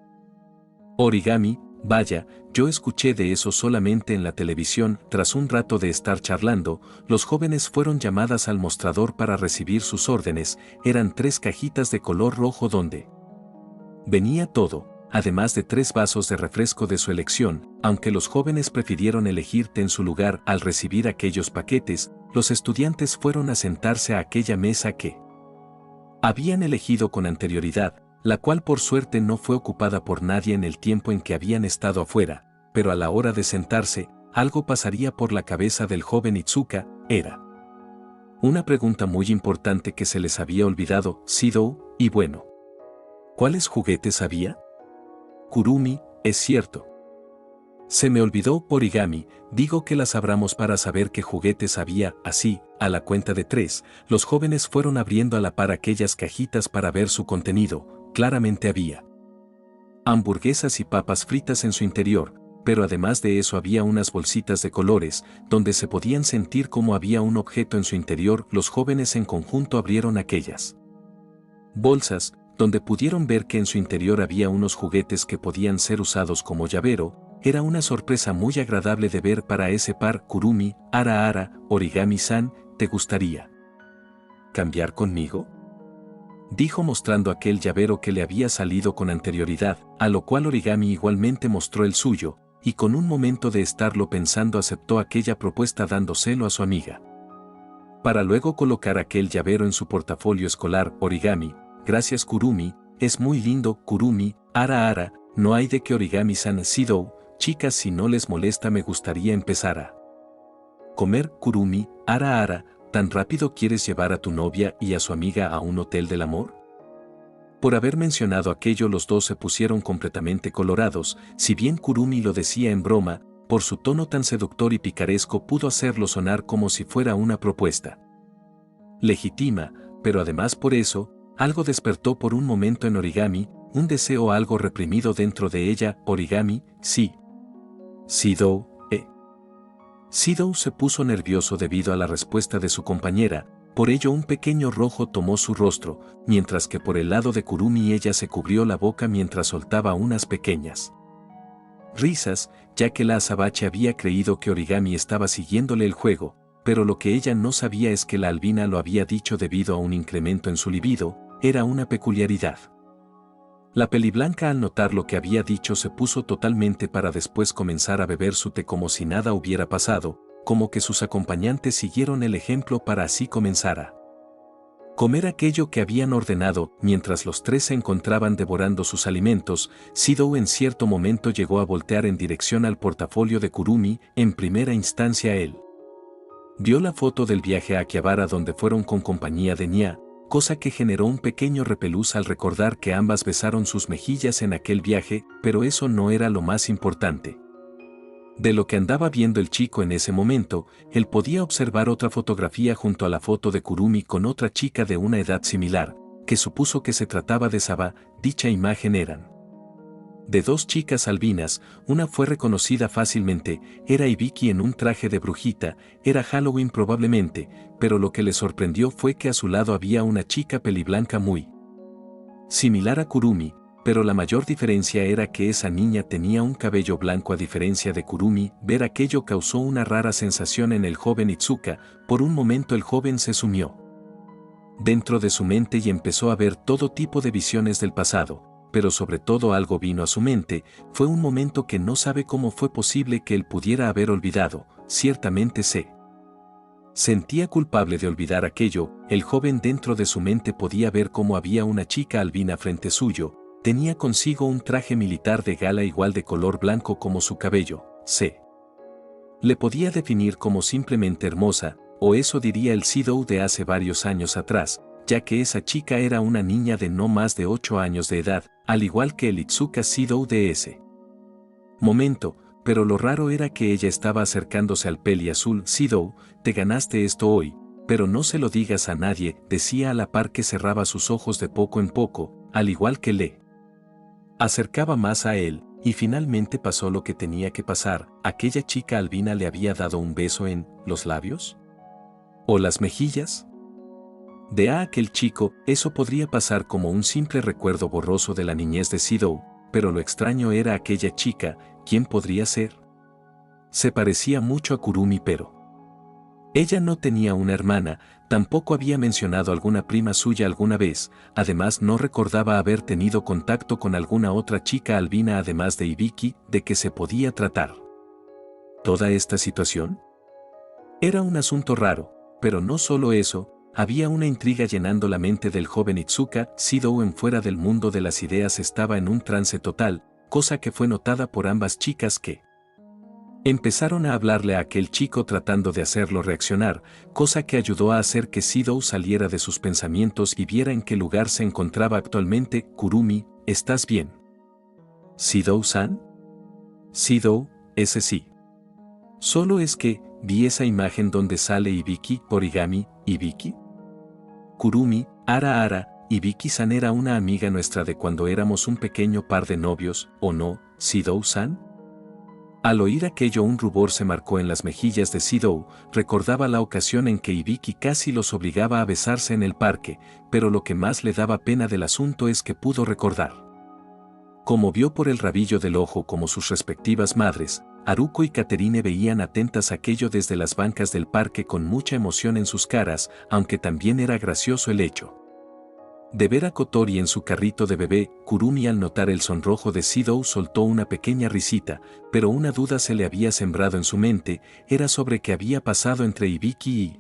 Origami, vaya, yo escuché de eso solamente en la televisión. Tras un rato de estar charlando, los jóvenes fueron llamadas al mostrador para recibir sus órdenes. Eran 3 cajitas de color rojo donde venía todo, además de 3 vasos de refresco de su elección. Aunque los jóvenes prefirieron elegir té en su lugar, al recibir aquellos paquetes, los estudiantes fueron a sentarse a aquella mesa que habían elegido con anterioridad, la cual por suerte no fue ocupada por nadie en el tiempo en que habían estado afuera, pero a la hora de sentarse, algo pasaría por la cabeza del joven Itsuka. Era una pregunta muy importante que se les había olvidado. Sidou, y bueno, ¿cuáles juguetes había? Kurumi, es cierto. Se me olvidó. Origami, digo que las abramos para saber qué juguetes había. Así, a la cuenta de 3, los jóvenes fueron abriendo a la par aquellas cajitas para ver su contenido. Claramente había hamburguesas y papas fritas en su interior, pero además de eso había unas bolsitas de colores, donde se podían sentir como había un objeto en su interior. Los jóvenes en conjunto abrieron aquellas bolsas, donde pudieron ver que en su interior había unos juguetes que podían ser usados como llavero. Era una sorpresa muy agradable de ver para ese par. Kurumi, Ara, Origami-san, ¿te gustaría ¿cambiar conmigo?, dijo mostrando aquel llavero que le había salido con anterioridad, a lo cual Origami igualmente mostró el suyo, y con un momento de estarlo pensando aceptó aquella propuesta dándoselo a su amiga. Para luego colocar aquel llavero en su portafolio escolar. Origami, gracias Kurumi, es muy lindo. Kurumi, ara, no hay de que. Origami-san, Sidou, chicas, si no les molesta me gustaría empezar a comer. Kurumi, ara, ¿tan rápido quieres llevar a tu novia y a su amiga a un hotel del amor? Por haber mencionado aquello los dos se pusieron completamente colorados, si bien Kurumi lo decía en broma, por su tono tan seductor y picaresco pudo hacerlo sonar como si fuera una propuesta legítima, pero además por eso, algo despertó por un momento en Origami, un deseo algo reprimido dentro de ella. Origami, sí. Sidou, Sidou se puso nervioso debido a la respuesta de su compañera, por ello un pequeño rojo tomó su rostro, mientras que por el lado de Kurumi ella se cubrió la boca mientras soltaba unas pequeñas risas, ya que la azabache había creído que Origami estaba siguiéndole el juego, pero lo que ella no sabía es que la albina lo había dicho debido a un incremento en su libido, era una peculiaridad. La peliblanca al notar lo que había dicho se puso totalmente para después comenzar a beber su té como si nada hubiera pasado, como que sus acompañantes siguieron el ejemplo para así comenzar a comer aquello que habían ordenado. Mientras los tres se encontraban devorando sus alimentos, Sidou en cierto momento llegó a voltear en dirección al portafolio de Kurumi. En primera instancia él vio la foto del viaje a Akihabara donde fueron con compañía de Nya, cosa que generó un pequeño repelús al recordar que ambas besaron sus mejillas en aquel viaje, pero eso no era lo más importante. De lo que andaba viendo el chico en ese momento, él podía observar otra fotografía junto a la foto de Kurumi con otra chica de una edad similar, que supuso que se trataba de Saba. Dicha imagen eran de dos chicas albinas, una fue reconocida fácilmente, era Ibiki en un traje de brujita, era Halloween probablemente, pero lo que le sorprendió fue que a su lado había una chica peliblanca muy similar a Kurumi, pero la mayor diferencia era que esa niña tenía un cabello blanco a diferencia de Kurumi. Ver aquello causó una rara sensación en el joven Itsuka, por un momento el joven se sumió dentro de su mente y empezó a ver todo tipo de visiones del pasado, pero sobre todo algo vino a su mente, fue un momento que no sabe cómo fue posible que él pudiera haber olvidado, ciertamente se sentía culpable de olvidar aquello. El joven dentro de su mente podía ver cómo había una chica albina frente suyo, tenía consigo un traje militar de gala igual de color blanco como su cabello, se le podía definir como simplemente hermosa, o eso diría el Sidou de hace varios años atrás, ya que esa chica era una niña de no más de 8 años de edad, al igual que el Itsuka Sidou de ese momento, pero lo raro era que ella estaba acercándose al peli azul. Sidou, te ganaste esto hoy, pero no se lo digas a nadie, decía a la par que cerraba sus ojos de poco en poco, al igual que le acercaba más a él, y finalmente pasó lo que tenía que pasar. ¿Aquella chica albina le había dado un beso en los labios? ¿O las mejillas? De aquel chico, eso podría pasar como un simple recuerdo borroso de la niñez de Sidou, pero lo extraño era aquella chica. ¿Quién podría ser? Se parecía mucho a Kurumi, pero ella no tenía una hermana, tampoco había mencionado alguna prima suya alguna vez, además no recordaba haber tenido contacto con alguna otra chica albina además de Ibiki. ¿De qué se podía tratar toda esta situación? Era un asunto raro, pero no solo eso, había una intriga llenando la mente del joven Itsuka. Sidou en fuera del mundo de las ideas estaba en un trance total, cosa que fue notada por ambas chicas que empezaron a hablarle a aquel chico tratando de hacerlo reaccionar, cosa que ayudó a hacer que Sidou saliera de sus pensamientos y viera en qué lugar se encontraba actualmente. Kurumi, ¿estás bien? Sidou-san. Sidou, ese sí. Solo es que, vi esa imagen donde sale Ibiki. Origami, ¿Ibiki? Kurumi, ara, Ibiki-san era una amiga nuestra de cuando éramos un pequeño par de novios, ¿o no, Sidou-san? Al oír aquello un rubor se marcó en las mejillas de Sidou, recordaba la ocasión en que Ibiki casi los obligaba a besarse en el parque, pero lo que más le daba pena del asunto es que pudo recordar como vio por el rabillo del ojo como sus respectivas madres, Haruko y Katherine veían atentas aquello desde las bancas del parque con mucha emoción en sus caras, aunque también era gracioso el hecho de ver a Kotori en su carrito de bebé. Kurumi, al notar el sonrojo de Shidou, soltó una pequeña risita, pero una duda se le había sembrado en su mente, era sobre qué había pasado entre Hibiki y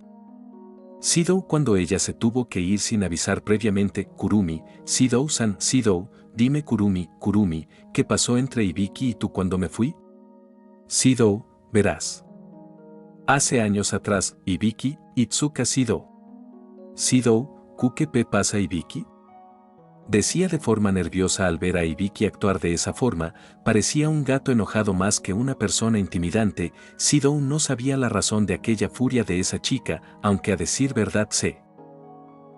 Shidou cuando ella se tuvo que ir sin avisar previamente. Kurumi, Shidou-san, Shidou, dime Kurumi, Kurumi, ¿qué pasó entre Hibiki y tú cuando me fui? Shidou, verás. Hace años atrás, Hibiki, Itsuka Shidou. Shidou, ¿qué pasa Hibiki? Decía de forma nerviosa al ver a Hibiki actuar de esa forma, parecía un gato enojado más que una persona intimidante. Shidou no sabía la razón de aquella furia de esa chica, aunque a decir verdad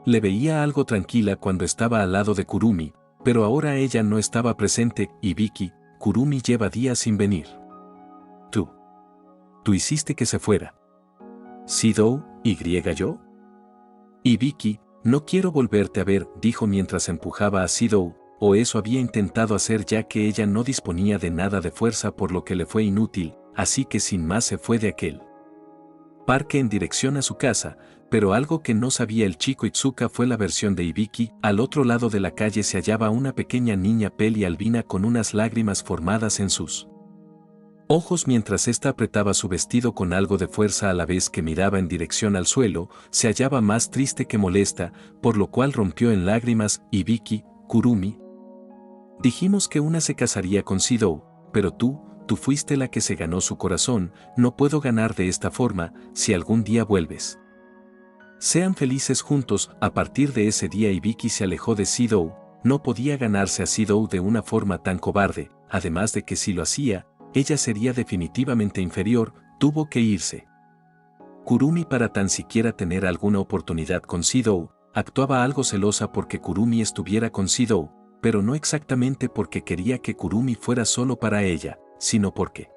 le veía algo tranquila cuando estaba al lado de Kurumi, pero ahora ella no estaba presente. Hibiki, Kurumi lleva días sin venir. Tú hiciste que se fuera. Shidou, ¿yo? Hibiki, no quiero volverte a ver, dijo mientras empujaba a Shidou, o eso había intentado hacer, ya que ella no disponía de nada de fuerza, por lo que le fue inútil, así que sin más se fue de aquel parque en dirección a su casa, pero algo que no sabía el chico Itsuka fue la versión de Hibiki. Al otro lado de la calle se hallaba una pequeña niña peli albina con unas lágrimas formadas en sus ojos mientras ésta apretaba su vestido con algo de fuerza a la vez que miraba en dirección al suelo. Se hallaba más triste que molesta, por lo cual rompió en lágrimas. Hibiki, Kurumi. Dijimos que una se casaría con Shidou, pero tú fuiste la que se ganó su corazón. No puedo ganar de esta forma. Si algún día vuelves, sean felices juntos. A partir de ese día Hibiki se alejó de Shidou. No podía ganarse a Shidou de una forma tan cobarde, además de que si lo hacía, ella sería definitivamente inferior. Tuvo que irse. Kurumi, para tan siquiera tener alguna oportunidad con Shidou, actuaba algo celosa porque Kurumi estuviera con Shidou, pero no exactamente porque quería que Kurumi fuera solo para ella, sino porque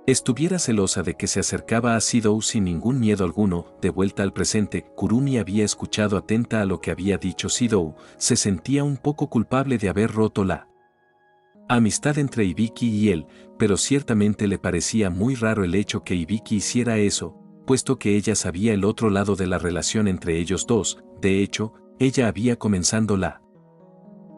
estuviera celosa de que se acercaba a Shidou sin ningún miedo alguno. De vuelta al presente, Kurumi había escuchado atenta a lo que había dicho Shidou. Se sentía un poco culpable de haber roto la amistad entre Hibiki y él, pero ciertamente le parecía muy raro el hecho que Hibiki hiciera eso, puesto que ella sabía el otro lado de la relación entre ellos dos. De hecho, ella había comenzado la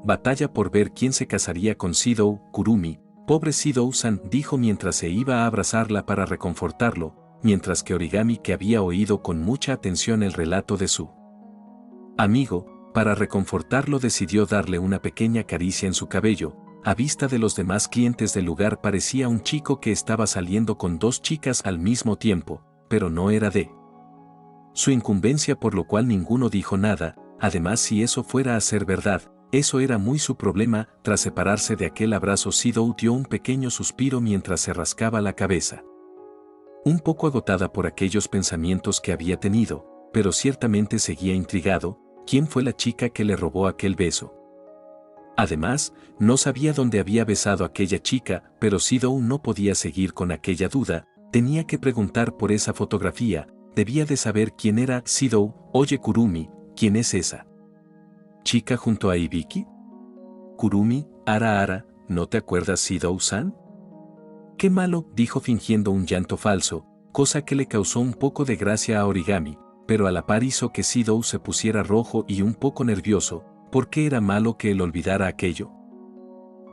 batalla por ver quién se casaría con Shidou. Kurumi, pobre Shidou-san, dijo mientras se iba a abrazarla para reconfortarlo, mientras que Origami, que había oído con mucha atención el relato de su amigo, para reconfortarlo decidió darle una pequeña caricia en su cabello. A vista de los demás clientes del lugar parecía un chico que estaba saliendo con dos chicas al mismo tiempo, pero no era de su incumbencia, por lo cual ninguno dijo nada. Además, si eso fuera a ser verdad, eso era muy su problema. Tras separarse de aquel abrazo, Shidou dio un pequeño suspiro mientras se rascaba la cabeza, un poco agotada por aquellos pensamientos que había tenido, pero ciertamente seguía intrigado. ¿Quién fue la chica que le robó aquel beso? Además, no sabía dónde había besado a aquella chica, pero Shidou no podía seguir con aquella duda. Tenía que preguntar por esa fotografía, debía de saber quién era. Shidou, oye Kurumi, ¿quién es esa chica junto a Hibiki? Kurumi, Ara, ¿no te acuerdas Shidou-san? Qué malo, dijo fingiendo un llanto falso, cosa que le causó un poco de gracia a Origami, pero a la par hizo que Shidou se pusiera rojo y un poco nervioso. ¿Por qué era malo que él olvidara aquello?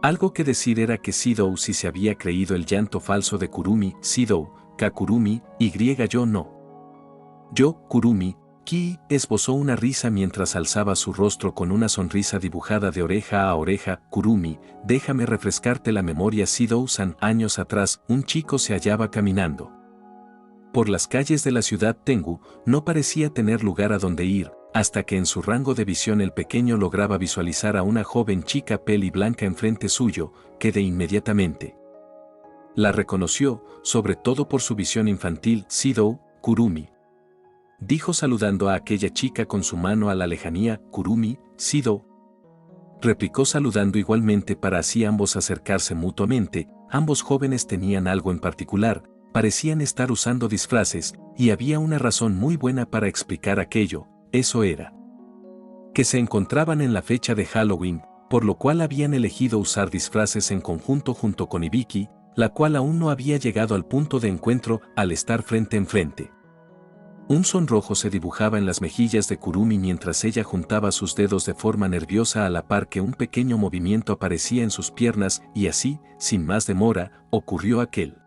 Algo que decir era que Shidou sí se había creído el llanto falso de Kurumi. Shidou, Kurumi, yo no. Yo, Kurumi, Ki, esbozó una risa mientras alzaba su rostro con una sonrisa dibujada de oreja a oreja. Kurumi, déjame refrescarte la memoria. Shidou-san, años atrás, un chico se hallaba caminando por las calles de la ciudad Tengu. No parecía tener lugar a donde ir, hasta que en su rango de visión el pequeño lograba visualizar a una joven chica peli blanca enfrente suyo, que de inmediatamente la reconoció, sobre todo por su visión infantil. Shidou, Kurumi, dijo saludando a aquella chica con su mano a la lejanía. Kurumi, Shidou, replicó saludando igualmente para así ambos acercarse mutuamente. Ambos jóvenes tenían algo en particular, parecían estar usando disfraces, y había una razón muy buena para explicar aquello. Eso era que se encontraban en la fecha de Halloween, por lo cual habían elegido usar disfraces en conjunto junto con Hibiki. la cual aún no había llegado al punto de encuentro al estar frente en frente. Un sonrojo se dibujaba en las mejillas de Kurumi mientras ella juntaba sus dedos de forma nerviosa a la par que un pequeño movimiento aparecía en sus piernas y así, sin más demora, ocurrió aquel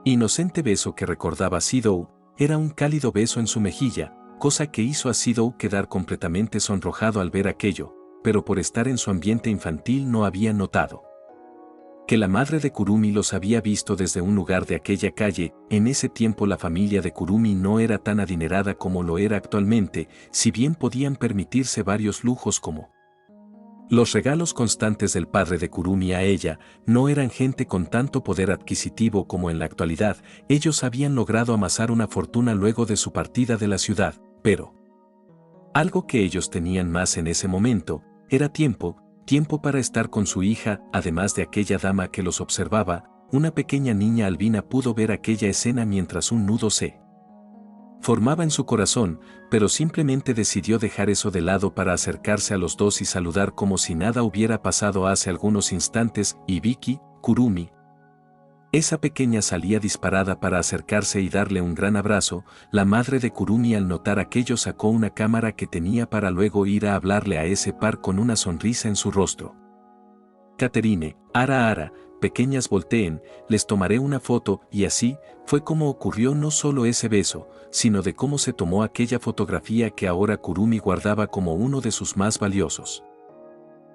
inocente beso que recordaba a Sidou. Era un cálido beso en su mejilla, cosa que hizo a Sidou quedar completamente sonrojado al ver aquello, pero por estar en su ambiente infantil no había notado que la madre de Kurumi los había visto desde un lugar de aquella calle. En ese tiempo la familia de Kurumi no era tan adinerada como lo era actualmente, si bien podían permitirse varios lujos como los regalos constantes del padre de Kurumi a ella. No eran gente con tanto poder adquisitivo como en la actualidad. Ellos habían logrado amasar una fortuna luego de su partida de la ciudad, pero algo que ellos tenían más en ese momento era tiempo para estar con su hija. Además de aquella dama que los observaba, una pequeña niña albina pudo ver aquella escena mientras un nudo se formaba en su corazón, pero simplemente decidió dejar eso de lado para acercarse a los dos y saludar como si nada hubiera pasado hace algunos instantes. Y Vicky, Kurumi, esa pequeña, salía disparada para acercarse y darle un gran abrazo. La madre de Kurumi, al notar aquello, sacó una cámara que tenía para luego ir a hablarle a ese par con una sonrisa en su rostro. Catherine, Ara, pequeñas, volteen, les tomaré una foto. Y así fue como ocurrió no solo ese beso, sino de cómo se tomó aquella fotografía que ahora Kurumi guardaba como uno de sus más valiosos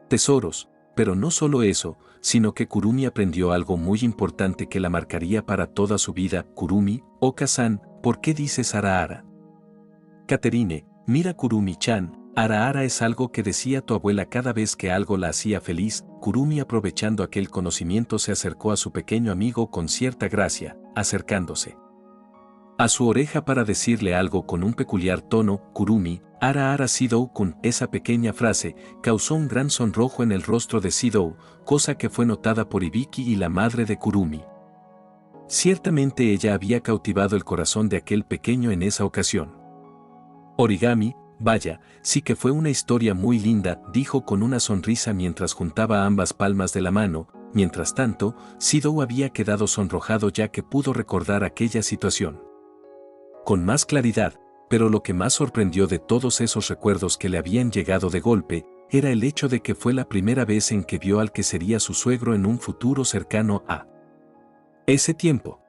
tesoros. Pero no solo eso, sino que Kurumi aprendió algo muy importante que la marcaría para toda su vida. Kurumi, Oka-san, ¿por qué dices Ara? Catherine, mira Kurumi-chan, Ara es algo que decía tu abuela cada vez que algo la hacía feliz. Kurumi, aprovechando aquel conocimiento, se acercó a su pequeño amigo con cierta gracia, acercándose a su oreja para decirle algo con un peculiar tono. Kurumi, Ara Sidou-kun. Esa pequeña frase causó un gran sonrojo en el rostro de Sidou, cosa que fue notada por Ibiki y la madre de Kurumi. Ciertamente ella había cautivado el corazón de aquel pequeño en esa ocasión. Origami, vaya, sí que fue una historia muy linda, dijo con una sonrisa mientras juntaba ambas palmas de la mano. Mientras tanto, Sidou había quedado sonrojado ya que pudo recordar aquella situación con más claridad, pero lo que más sorprendió de todos esos recuerdos que le habían llegado de golpe, era el hecho de que fue la primera vez en que vio al que sería su suegro en un futuro cercano a ese tiempo.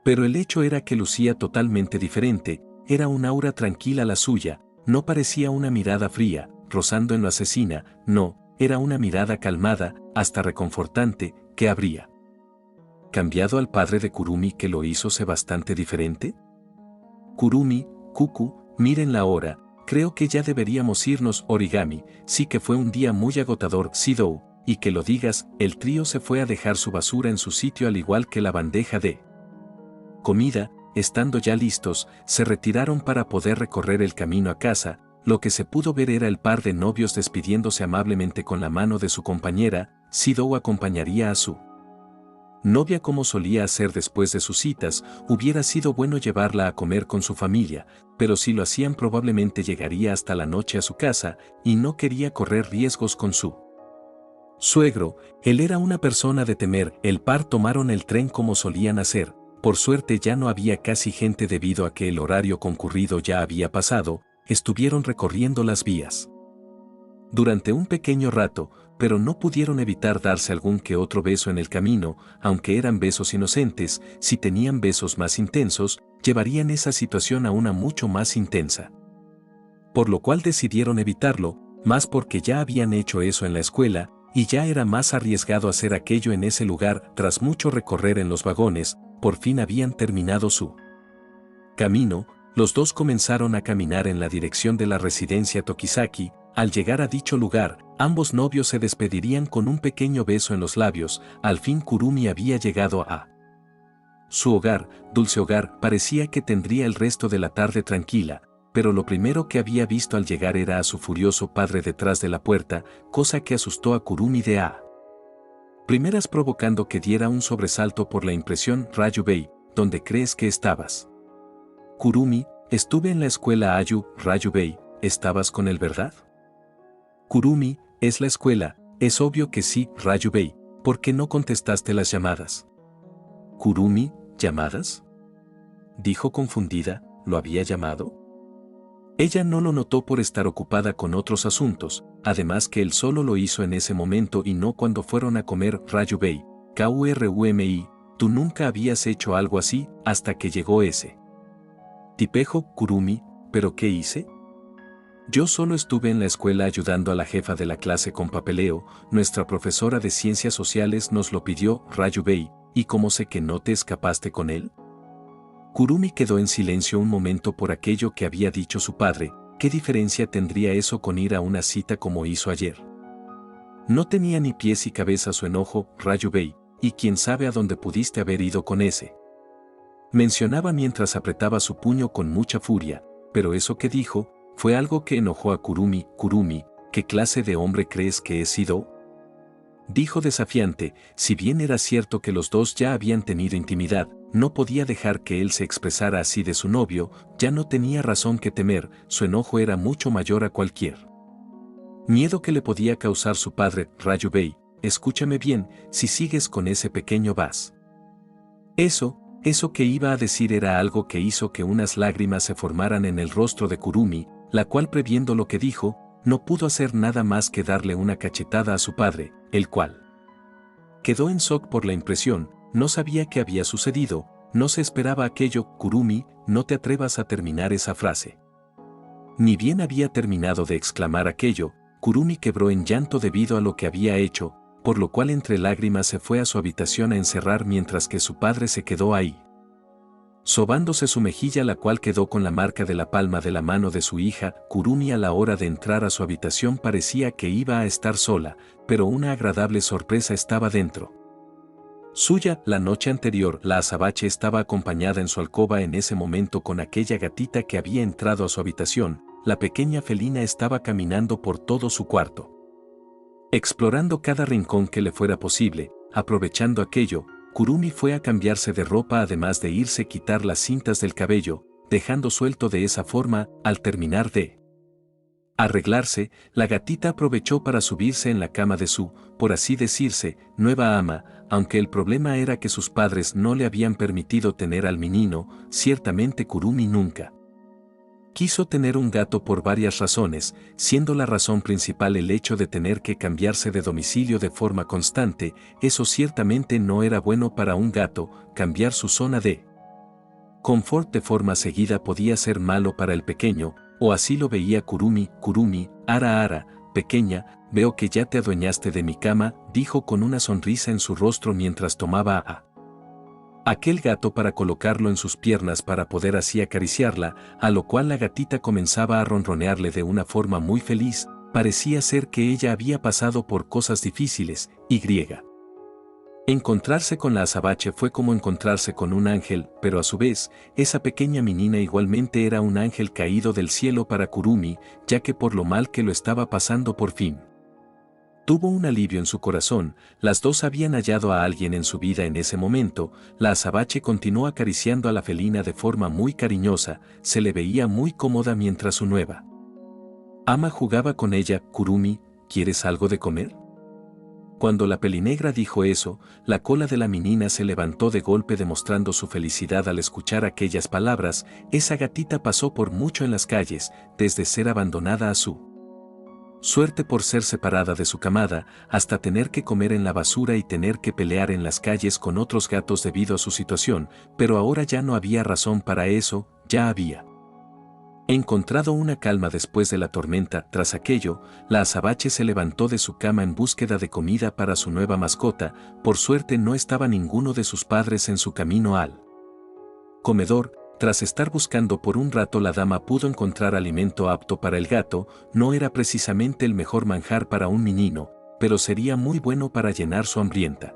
Pero el hecho era que lucía totalmente diferente. Era un aura tranquila la suya, no parecía una mirada fría, rozando en lo asesina, no, era una mirada calmada, hasta reconfortante. ¿Qué habría cambiado al padre de Kurumi que lo hizo ser bastante diferente? Kurumi, Kuku, miren la hora, creo que ya deberíamos irnos. Origami, sí que fue un día muy agotador. Sidou, y que lo digas. El trío se fue a dejar su basura en su sitio al igual que la bandeja de comida. Estando ya listos, se retiraron para poder recorrer el camino a casa. Lo que se pudo ver era el par de novios despidiéndose amablemente con la mano de su compañera. Sidou acompañaría a su novia como solía hacer después de sus citas. Hubiera sido bueno llevarla a comer con su familia, pero si lo hacían probablemente llegaría hasta la noche a su casa, y no quería correr riesgos con su suegro. Él era una persona de temer. El par tomaron el tren como solían hacer. Por suerte ya no había casi gente debido a que el horario concurrido ya había pasado. Estuvieron recorriendo las vías durante un pequeño rato, pero no pudieron evitar darse algún que otro beso en el camino. Aunque eran besos inocentes, si tenían besos más intensos, llevarían esa situación a una mucho más intensa. Por lo cual decidieron evitarlo, más porque ya habían hecho eso en la escuela, y ya era más arriesgado hacer aquello en ese lugar. Tras mucho recorrer en los vagones, por fin habían terminado su camino. Los dos comenzaron a caminar en la dirección de la residencia Tokizaki. Al llegar a dicho lugar, ambos novios se despedirían con un pequeño beso en los labios. Al fin Kurumi había llegado a su hogar, dulce hogar. Parecía que tendría el resto de la tarde tranquila, pero lo primero que había visto al llegar era a su furioso padre detrás de la puerta, cosa que asustó a Kurumi de a primeras, provocando que diera un sobresalto por la impresión. Ryubei, ¿dónde crees que estabas? Kurumi, estuve en la escuela Ayu. Ryubei, ¿estabas con él, verdad? Kurumi, ¿es la escuela? Es obvio que sí. Ryubei, ¿por qué no contestaste las llamadas? Kurumi, ¿llamadas?, dijo confundida. ¿Lo había llamado? Ella no lo notó por estar ocupada con otros asuntos, además que él solo lo hizo en ese momento y no cuando fueron a comer. Ryubei, Kurumi, tú nunca habías hecho algo así hasta que llegó ese tipejo. Kurumi, ¿pero qué hice? Yo solo estuve en la escuela ayudando a la jefa de la clase con papeleo, nuestra profesora de ciencias sociales nos lo pidió. Ryubei, ¿y cómo sé que no te escapaste con él? Kurumi quedó en silencio un momento por aquello que había dicho su padre. ¿Qué diferencia tendría eso con ir a una cita como hizo ayer? No tenía ni pies y cabeza su enojo. Ryubei, y quién sabe a dónde pudiste haber ido con ese. Mencionaba mientras apretaba su puño con mucha furia, pero eso que dijo fue algo que enojó a Kurumi. Kurumi, ¿qué clase de hombre crees que he sido? Dijo desafiante. Si bien era cierto que los dos ya habían tenido intimidad, no podía dejar que él se expresara así de su novio. Ya no tenía razón que temer, su enojo era mucho mayor a cualquier miedo que le podía causar su padre. Ryubei, escúchame bien, si sigues con ese pequeño vas. Eso que iba a decir era algo que hizo que unas lágrimas se formaran en el rostro de Kurumi, la cual, previendo lo que dijo, no pudo hacer nada más que darle una cachetada a su padre, el cual quedó en shock por la impresión. No sabía qué había sucedido, no se esperaba aquello. Kurumi, no te atrevas a terminar esa frase. Ni bien había terminado de exclamar aquello, Kurumi quebró en llanto debido a lo que había hecho, por lo cual entre lágrimas se fue a su habitación a encerrar mientras que su padre se quedó ahí, sobándose su mejilla, la cual quedó con la marca de la palma de la mano de su hija. Kurumi a la hora de entrar a su habitación parecía que iba a estar sola, pero una agradable sorpresa estaba dentro suya. La noche anterior, la azabache estaba acompañada en su alcoba en ese momento con aquella gatita que había entrado a su habitación. La pequeña felina estaba caminando por todo su cuarto, explorando cada rincón que le fuera posible. Aprovechando aquello, Kurumi fue a cambiarse de ropa además de irse a quitar las cintas del cabello, dejando suelto de esa forma. Al terminar de arreglarse, la gatita aprovechó para subirse en la cama de su, por así decirse, nueva ama, aunque el problema era que sus padres no le habían permitido tener al menino. Ciertamente Kurumi nunca quiso tener un gato por varias razones, siendo la razón principal el hecho de tener que cambiarse de domicilio de forma constante. Eso ciertamente no era bueno para un gato. Cambiar su zona de confort de forma seguida podía ser malo para el pequeño, o así lo veía Kurumi. Kurumi, ara, pequeña, veo que ya te adueñaste de mi cama, dijo con una sonrisa en su rostro mientras tomaba a aquel gato para colocarlo en sus piernas para poder así acariciarla, a lo cual la gatita comenzaba a ronronearle de una forma muy feliz. Parecía ser que ella había pasado por cosas difíciles. Encontrarse con la azabache fue como encontrarse con un ángel, pero a su vez, esa pequeña menina igualmente era un ángel caído del cielo para Kurumi, ya que por lo mal que lo estaba pasando por fin tuvo un alivio en su corazón. Las dos habían hallado a alguien en su vida en ese momento. La azabache continuó acariciando a la felina de forma muy cariñosa, se le veía muy cómoda mientras su nueva ama jugaba con ella. Kurumi, ¿quieres algo de comer? Cuando la pelinegra dijo eso, la cola de la menina se levantó de golpe demostrando su felicidad al escuchar aquellas palabras. Esa gatita pasó por mucho en las calles, desde ser abandonada a su suerte por ser separada de su camada, hasta tener que comer en la basura y tener que pelear en las calles con otros gatos debido a su situación, pero ahora ya no había razón para eso. Ya había encontrado una calma después de la tormenta. Tras aquello, la azabache se levantó de su cama en búsqueda de comida para su nueva mascota. Por suerte no estaba ninguno de sus padres en su camino al comedor. Tras estar buscando por un rato, la dama pudo encontrar alimento apto para el gato. No era precisamente el mejor manjar para un menino, pero sería muy bueno para llenar su hambrienta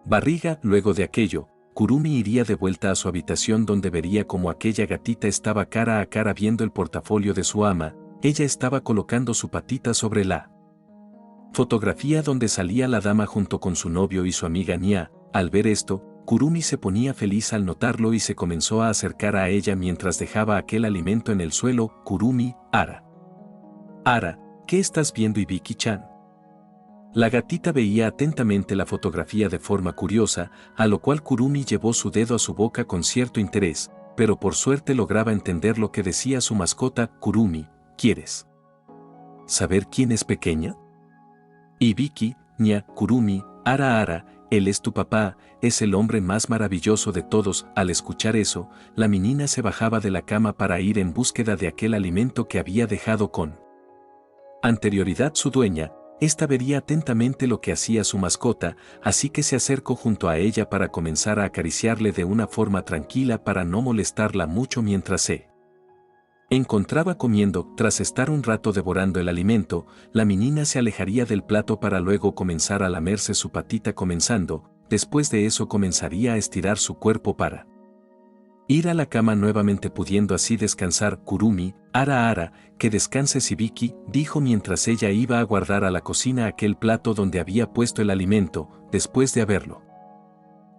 barriga. Luego de aquello, Kurumi iría de vuelta a su habitación donde vería como aquella gatita estaba cara a cara viendo el portafolio de su ama. Ella estaba colocando su patita sobre la fotografía donde salía la dama junto con su novio y su amiga Nya. Al ver esto, Kurumi se ponía feliz al notarlo y se comenzó a acercar a ella mientras dejaba aquel alimento en el suelo. Kurumi, Ara, ¿qué estás viendo? Ibiki-chan. La gatita veía atentamente la fotografía de forma curiosa, a lo cual Kurumi llevó su dedo a su boca con cierto interés, pero por suerte lograba entender lo que decía su mascota. Kurumi, ¿quieres saber quién es pequeña? Ibiki, ña, Kurumi, ara, él es tu papá, es el hombre más maravilloso de todos. Al escuchar eso, la menina se bajaba de la cama para ir en búsqueda de aquel alimento que había dejado con anterioridad su dueña. Esta vería atentamente lo que hacía su mascota, así que se acercó junto a ella para comenzar a acariciarle de una forma tranquila para no molestarla mucho mientras se encontraba comiendo. Tras estar un rato devorando el alimento, la menina se alejaría del plato para luego comenzar a lamerse su patita comenzando, después de eso comenzaría a estirar su cuerpo para ir a la cama nuevamente pudiendo así descansar. Kurumi, ara, que descanses Ibiki, dijo mientras ella iba a guardar a la cocina aquel plato donde había puesto el alimento, después de haberlo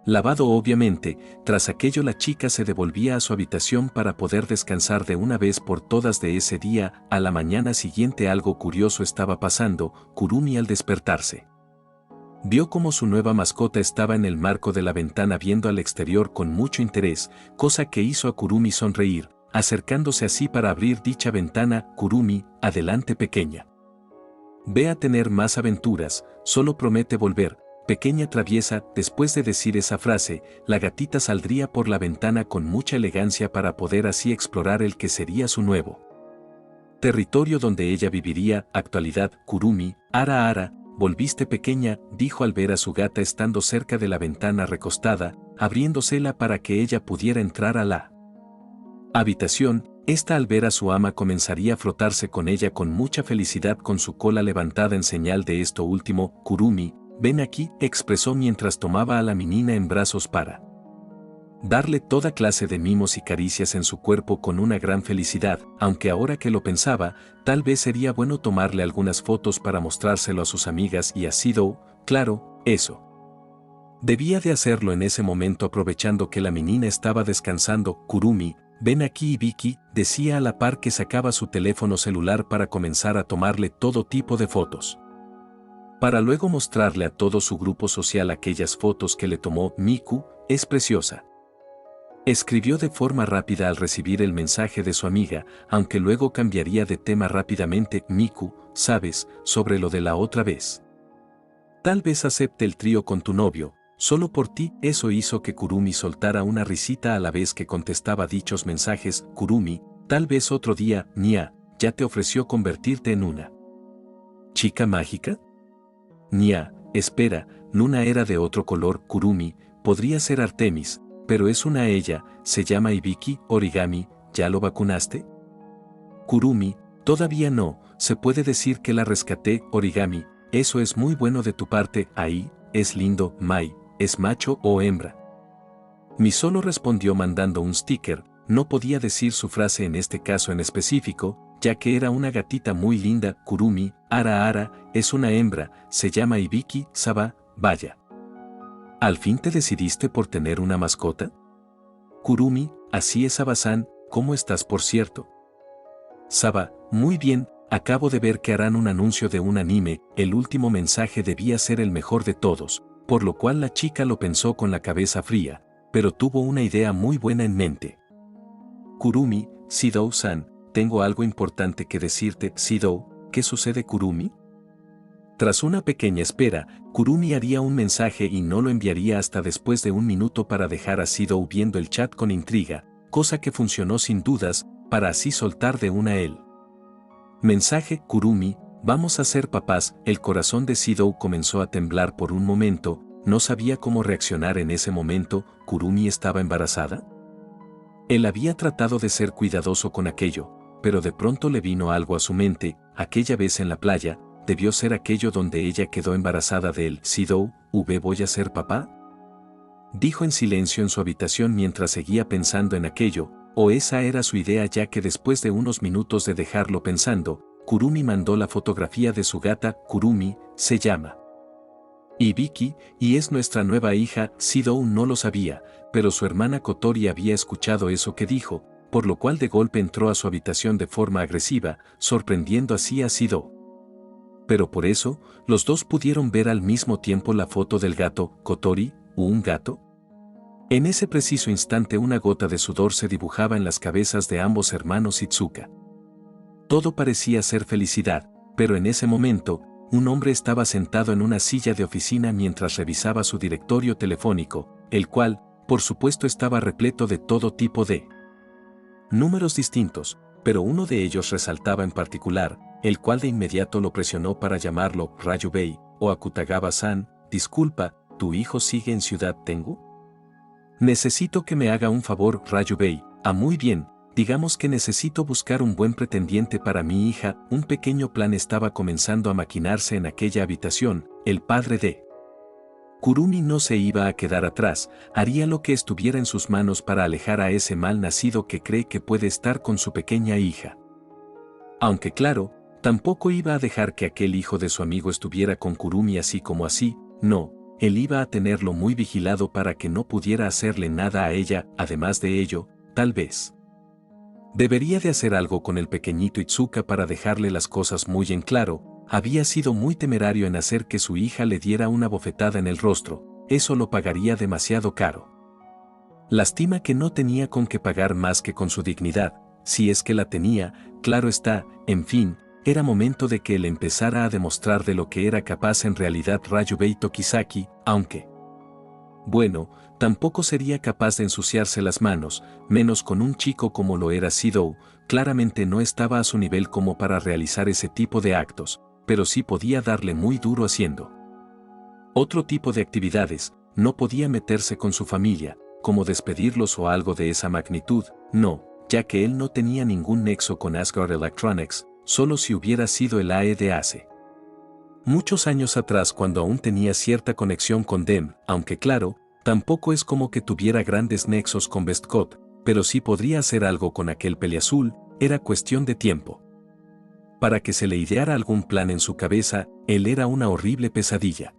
lavado obviamente. Tras aquello la chica se devolvía a su habitación para poder descansar de una vez por todas de ese día. A la mañana siguiente algo curioso estaba pasando. Kurumi al despertarse vio como su nueva mascota estaba en el marco de la ventana viendo al exterior con mucho interés, cosa que hizo a Kurumi sonreír, acercándose así para abrir dicha ventana. Kurumi, adelante pequeña. Ve a tener más aventuras, solo promete volver, pequeña traviesa. Después de decir esa frase, la gatita saldría por la ventana con mucha elegancia para poder así explorar el que sería su nuevo territorio donde ella viviría. Actualidad. Kurumi, ara, volviste pequeña, dijo al ver a su gata estando cerca de la ventana recostada, abriéndosela para que ella pudiera entrar a la habitación. Esta al ver a su ama comenzaría a frotarse con ella con mucha felicidad con su cola levantada en señal de esto último. Kurumi, ven aquí, expresó mientras tomaba a la menina en brazos para darle toda clase de mimos y caricias en su cuerpo con una gran felicidad, aunque ahora que lo pensaba, tal vez sería bueno tomarle algunas fotos para mostrárselo a sus amigas y a Sidou. Claro, eso debía de hacerlo en ese momento aprovechando que la menina estaba descansando. Kurumi, ven aquí Ibiki, decía a la par que sacaba su teléfono celular para comenzar a tomarle todo tipo de fotos, para luego mostrarle a todo su grupo social aquellas fotos que le tomó. Miku, es preciosa, escribió de forma rápida al recibir el mensaje de su amiga, aunque luego cambiaría de tema rápidamente. Miku, ¿sabes sobre lo de la otra vez? Tal vez acepte el trío con tu novio, solo por ti. Eso hizo que Kurumi soltara una risita a la vez que contestaba dichos mensajes. Kurumi, tal vez otro día. Nia, ¿ya te ofreció convertirte en una chica mágica? Nia, espera, Luna era de otro color. Kurumi, podría ser Artemis, pero es una ella, se llama Ibiki. Origami, ¿ya lo vacunaste? Kurumi, todavía no, se puede decir que la rescaté. Origami, eso es muy bueno de tu parte. Ahí, es lindo. Mai, ¿es macho o hembra? Mi solo respondió mandando un sticker. No podía decir su frase en este caso en específico, ya que era una gatita muy linda. Kurumi, ara, es una hembra, se llama Ibiki. Saba, vaya. ¿Al fin te decidiste por tener una mascota? Kurumi, así es Saba-san, ¿cómo estás por cierto? Saba, muy bien, acabo de ver que harán un anuncio de un anime. El último mensaje debía ser el mejor de todos, por lo cual la chica lo pensó con la cabeza fría, pero tuvo una idea muy buena en mente. Kurumi, Sidou-san, tengo algo importante que decirte. Sidou, ¿qué sucede? Kurumi. Tras una pequeña espera, Kurumi haría un mensaje y no lo enviaría hasta después de un minuto para dejar a Sidou viendo el chat con intriga, cosa que funcionó sin dudas, para así soltar de una el mensaje. Kurumi, vamos a ser papás. El corazón de Sidou comenzó a temblar por un momento, no sabía cómo reaccionar en ese momento. ¿Kurumi estaba embarazada? Él había tratado de ser cuidadoso con aquello, pero de pronto le vino algo a su mente. Aquella vez en la playa, debió ser aquello donde ella quedó embarazada de él. Sidou, ¿voy a ser papá? Dijo en silencio en su habitación mientras seguía pensando en aquello, o esa era su idea, ya que después de unos minutos de dejarlo pensando, Kurumi mandó la fotografía de su gata. Kurumi, se llama Ibiki, y es nuestra nueva hija. Sidou no lo sabía, pero su hermana Kotori había escuchado eso que dijo, por lo cual de golpe entró a su habitación de forma agresiva, sorprendiendo así a Sidou. pero por eso, los dos pudieron ver al mismo tiempo la foto del gato, Kotori, ¿un gato? En ese preciso instante una gota de sudor se dibujaba en las cabezas de ambos hermanos Itsuka. Todo parecía ser felicidad, pero en ese momento, un hombre estaba sentado en una silla de oficina mientras revisaba su directorio telefónico, el cual, por supuesto, estaba repleto de todo tipo de números distintos, pero uno de ellos resaltaba en particular, el cual de inmediato lo presionó para llamarlo Ryubei, o Akutagawa-san. Disculpa, ¿tu hijo sigue en Ciudad Tengu? Necesito que me haga un favor, Ryubei. Muy bien, digamos que necesito buscar un buen pretendiente para mi hija. Un pequeño plan estaba comenzando a maquinarse en aquella habitación. El padre de Kurumi no se iba a quedar atrás, haría lo que estuviera en sus manos para alejar a ese mal nacido que cree que puede estar con su pequeña hija. Aunque claro, tampoco iba a dejar que aquel hijo de su amigo estuviera con Kurumi así como así, no, él iba a tenerlo muy vigilado para que no pudiera hacerle nada a ella. Además de ello, tal vez debería de hacer algo con el pequeñito Itsuka para dejarle las cosas muy en claro. Había sido muy temerario en hacer que su hija le diera una bofetada en el rostro, eso lo pagaría demasiado caro. Lástima que no tenía con qué pagar más que con su dignidad, si es que la tenía, claro está. En fin, era momento de que él empezara a demostrar de lo que era capaz en realidad Ryubei Tokizaki, aunque bueno, tampoco sería capaz de ensuciarse las manos, menos con un chico como lo era Shidou. Claramente no estaba a su nivel como para realizar ese tipo de actos, pero sí podía darle muy duro haciendo otro tipo de actividades. No podía meterse con su familia, como despedirlos o algo de esa magnitud, no, ya que él no tenía ningún nexo con Asgard Electronics, solo si hubiera sido el AE de hace muchos años atrás cuando aún tenía cierta conexión con Dem, aunque claro, tampoco es como que tuviera grandes nexos con Bestkot, pero sí podría hacer algo con aquel peliazul. Era cuestión de tiempo para que se le ideara algún plan en su cabeza. Él era una horrible pesadilla.